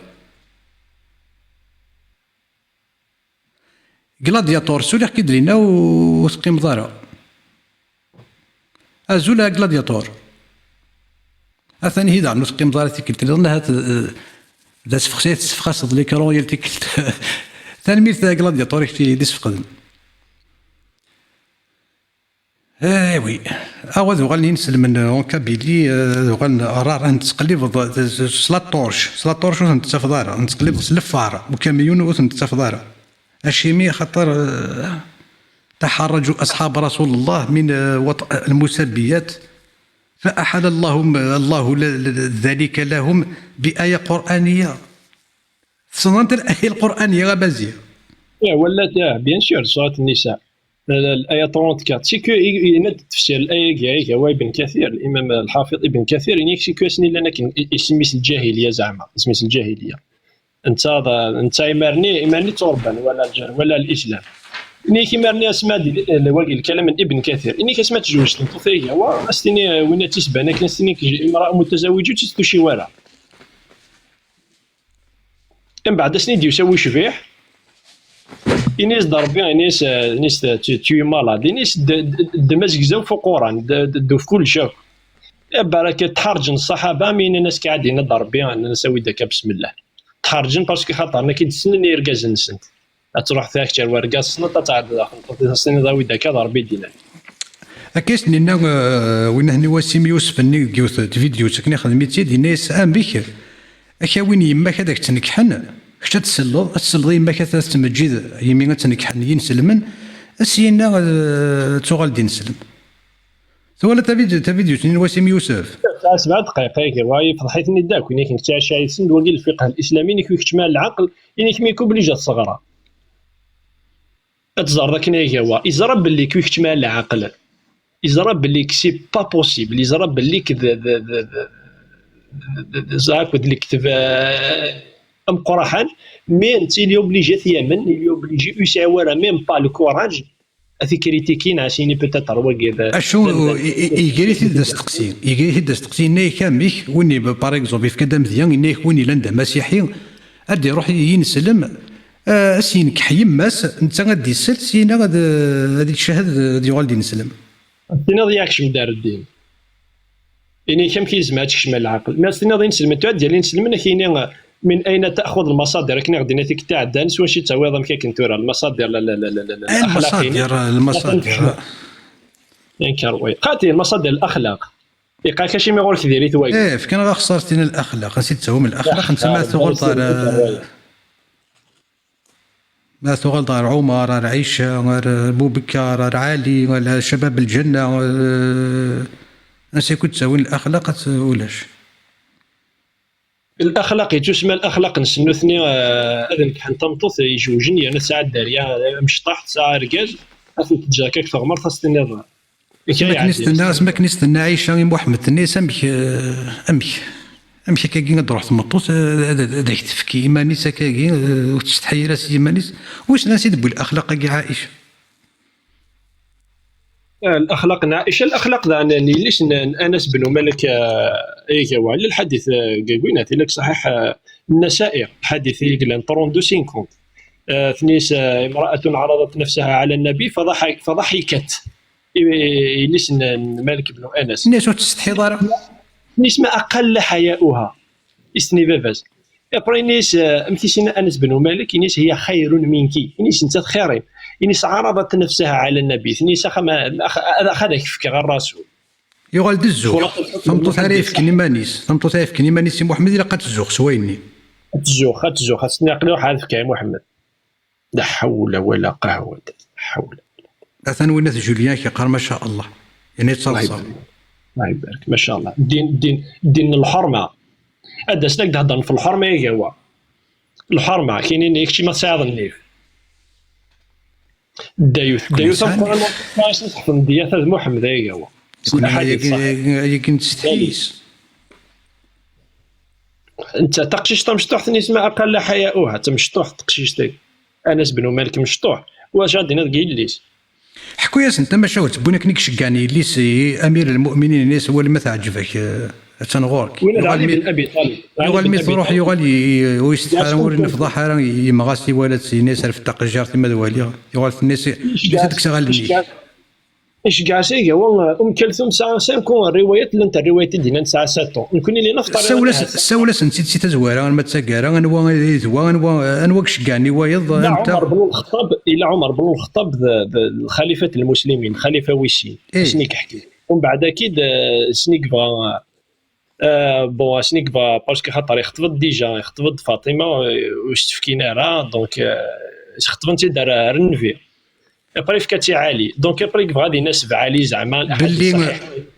غلادياتور سوليخ كيد لينا وثقيم ضارا ازولا غلادياتور اثاني هذا نثقيم ضارا تيكلت لنا هات لا سفخسيت سفخاس ليكرون ديال تيكلت ثاني ميت غلادياتور في ديسفقد وي أود غالي نسلم من أونكابيلي غال راه نتقلب سلاطورش ونتفضارة نتقلب سلفارة وكاميون ونتفضارة الشيمي خاطر تحرجوا أصحاب رسول الله من وطأ المسبيات فأحل الله ذلك لهم بآية قرآنية صنعت الآية القرآنية غبازية ولا بيان سور سورة النساء الآية 34 سيكو يند تفسير الآية كاع هو ابن كثير الإمام الحافظ ابن كثير ينيك سيكو اسني لنا اسميس الجاهلية زعما اسميس الجاهلية انت إمارني توربان ولا الإسلام إنيك إمارني اسماء الكلام من ابن كثير إنيك اسماء تجوز تنطيها هو أستني وين تسبان لكن أستني امرأة متزوجة تستوشي ورا من بعد أستني ديو يسوي شفيح إنيس ضربي إنيس تيوي مالاد إنيس دمزق زو في القرآن دو في كل شيء بركة تحرجن الصحابة من الناس قاعدين ضربي أنا نسوي داك بسم الله تحرجن باسكو خاطرنا كي تسنن يرقاز نسنت تروح تاكتر ورقاز سنت تعد داخل تسنن ضاوي داك ضربي دينا أكيس نينا وين هني وسيم يوسف ني جوث فيديو سكني خدمتي دينيس أم بك أكاوين يما كذاك تنكحن كشت تسلض يما كثاث تمجيد يمين تنكحن ينسلمن أسينا تغال دين سلم ثولا تفيديو تنين وسيم يوسف 7 دقائق هيك واي فضحيتني داك وين كنت شايف سند وقيل الفقه الإسلامي نيك يكتمال العقل ينيك ميكو بلي جات صغرى أتزار كنا هو يزرب باللي كي يكتمال العقل يزرب باللي سي با بوسيبل يزرب باللي زاك اللي كتب ام قرحان مي انت اللي اوبليجي ثيامن اللي اوبليجي يساورا ميم با الكوراج اثي كريتيكين عشيني بوتيتر واقيد اشو يجري تيد استقسي ني كاميك ويني باغ اكزومبل في كذا مزيان ني ويني لندا مسيحي ادي يروح ينسلم سين كحيم ماس انت غادي يسل سين غادي تشهد ديال غادي نسلم تينا ضياكش من دار الدين يعني كم كيزما تكشمل العقل ما تينا ضي نسلم انت ديال نسلم كاينين من اين تاخذ المصادر كنا غادي نتيك تاع الدانس واش تعويض مكاين تورا المصادر لا لا لا لا المصادر ينكر وي قاتل المصادر الاخلاق يقال كاشي ما يقولك ديري تواقف كان غا خسرتينا الاخلاق نسيت تهم الاخلاق انت ما تغلط ما تغلط عمر عائشه بوبكر علي ولا شباب الجنه نسي كنت تساوي الاخلاق ولاش الاخلاق تسمى الاخلاق نسنو ثني اذن كحن تمطوط يجوجني انا ساعه داريا مشطح ساعه رجاج اثني تجاك اكثر مره تستنى الظهر ما كنستنى عايشه محمد الناس امشي كاكي تروح تمطوط هذاك تفكي ايمانيس كاكي وتستحي راس ايمانيس واش نسيت بالاخلاق كاع عائشه الاخلاق عائشه الاخلاق ذا ليش انس بن مالك ايوا على الحديث قلنا لك صحيح النسائي حديث يقول 32 ثنيس امراه عرضت نفسها على النبي فضحكت ليش مالك بن انس الناس تستحي ضرا نيس ما اقل حياؤها اسني باباز ابري نيس امتيسنا انس بن مالك نيس هي خير منك نيس انت خيرين نيس عرضت نفسها على النبي نيس اخذك في غير راسه يغال دزو فهمتو تعريف كني مانيس فهمتو تعريف كني مانيس محمد الا قد تزوخ سويني تزوخ خاصني نقلو حالك يا محمد لا حول ولا قوه حول اثن وناس جوليان كيقال ما شاء الله يعني تصلصل الله يبارك ما شاء الله دين الحرمه هذا سنك تهضر في الحرمه يا هو الحرمه كاينين يكشي ما تصايد النيف دايوث القران ما نصح ديال هذا محمد يا هو يمكن تستحيس انت تقشيش تمشطوح نسمع اقل حياؤها تمشطوح تقشيشتك انس بن مالك مشطوح واش غادي نلقى ليس حكوا ياس انت ما شاورت بونك نيك شكاني ليس امير المؤمنين الناس هو اللي ما تعجبك تنغورك يغال ابي طالب يغال مي تروح يغال ويستحاول نفضح راه يمغاسي ولات الناس في التقجار تما دوالي يغال الناس جاتك شغالني ايش كاع والله كلثوم ساعه سانكون الروايات اللي انت الروايات ديالنا ساعه ساتو نكون اللي نفطر سولس نسيت تزواره ما تسكر انوا كشكاني وايض انت عمر بن الخطاب الى عمر بن الخطاب الخليفه المسلمين خليفه ويسين شنيك حكي ومن بعد اكيد سنيك فا بون سنيك فا باسكو خاطر يخطب ديجا يخطب فاطمه واش تفكينا راه دونك خطب انت دار رنفي بريف كاتي عالي دونك بريك غادي ناس علي زعما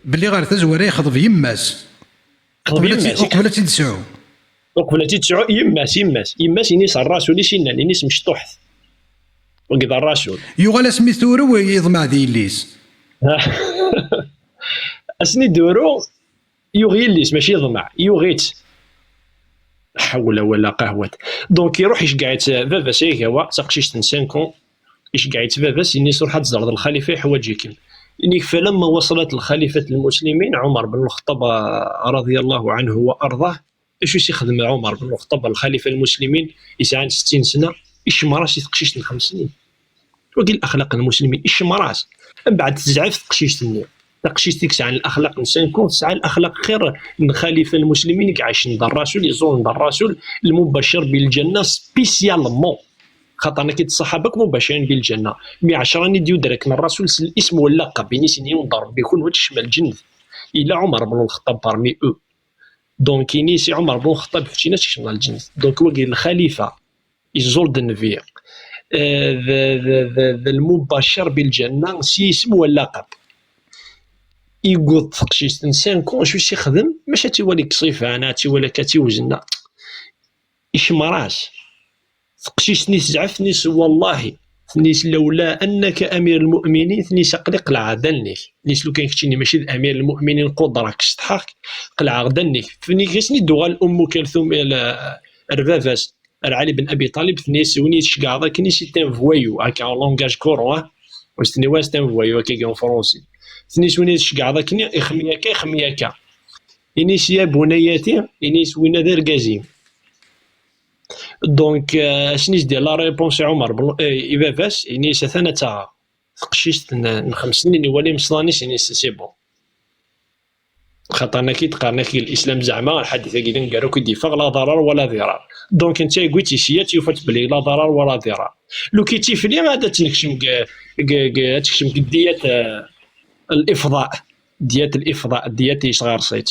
باللي غير تزويره يخطب يماس قبل تدسعو يماس ينيس الراسول اللي شينا ينيس مشطوح وقضى الراسول يغال سميثورو ويضمع دي ليس اسني دورو يغي ليس ماشي يضمع يغيت حول ولا قهوه دونك يروح يشقعت فافا سي هو سقشيش تنسانكم إيش قاعد تفافس إني صرحة تزرد الخليفة حواجيكم إني فلما وصلت الخليفة المسلمين عمر بن الخطاب رضي الله عنه وأرضاه إيش يخدم عمر بن الخطاب الخليفة المسلمين يسعى 60 سنة إيش مراس يتقشيش 5 سنين وقيل أخلاق المسلمين إيش مراس من بعد تزعف تقشيش النير تقشيش تكس عن الأخلاق نسان كون تسعى الأخلاق خير من خليفة المسلمين كعايشين دار الرسول يزورون دار الرسول المبشر بالجنة سبيسيالمون خاطرنا كي الصحابه مباشرين بالجنه مي 10 نديو دركنا الرسول الاسم واللقب بين سنين ونضرب بيكون وجه شمال الجنة الى عمر بن الخطاب بارمي او دونك ينيسي عمر بن الخطاب فتينا شمال الجنة دونك وقيل الخليفه يزور النبي المباشر بالجنه سي اسم واللقب يقول تقشيش انسان كون شو يخدم ماشي تيولي كصيفه انا تيولي كتيوزنا ايش مراش تقشيش نيس زعف نيس والله نيس لولا انك امير المؤمنين نيس قلق العدلني نيس لو كان كتشيني ماشي امير المؤمنين قدره كشتحق قلع غدني فني كيسني دوغال ام كلثوم الى رفافاس علي بن ابي طالب نيس ونيس كاع ذاك نيس تان فوايو هكا لونغاج كوروا وستني واستن فوايو كي اون فرونسي ثني سوينا شكاع ذاكني يخمياكا إنيس يا بنياتي إنيس وين دار كازيم دونك شنيش دير لا ريبونس عمر إبافاس إنيس ثنا تاع تقشيش نخمس سنين يولي مصلانيش إنيس سي بون خاطرنا كي تقارنا كي الإسلام زعما الحديث كي قالوا كي ديفاغ لا ضرر ولا ضرار دونك انت قلتي شيات يفوت بلي لا ضرر ولا ضرار لو كي تيفلي غادا تنكشم تكشم ديات الإفضاء ديات ايش غير صيت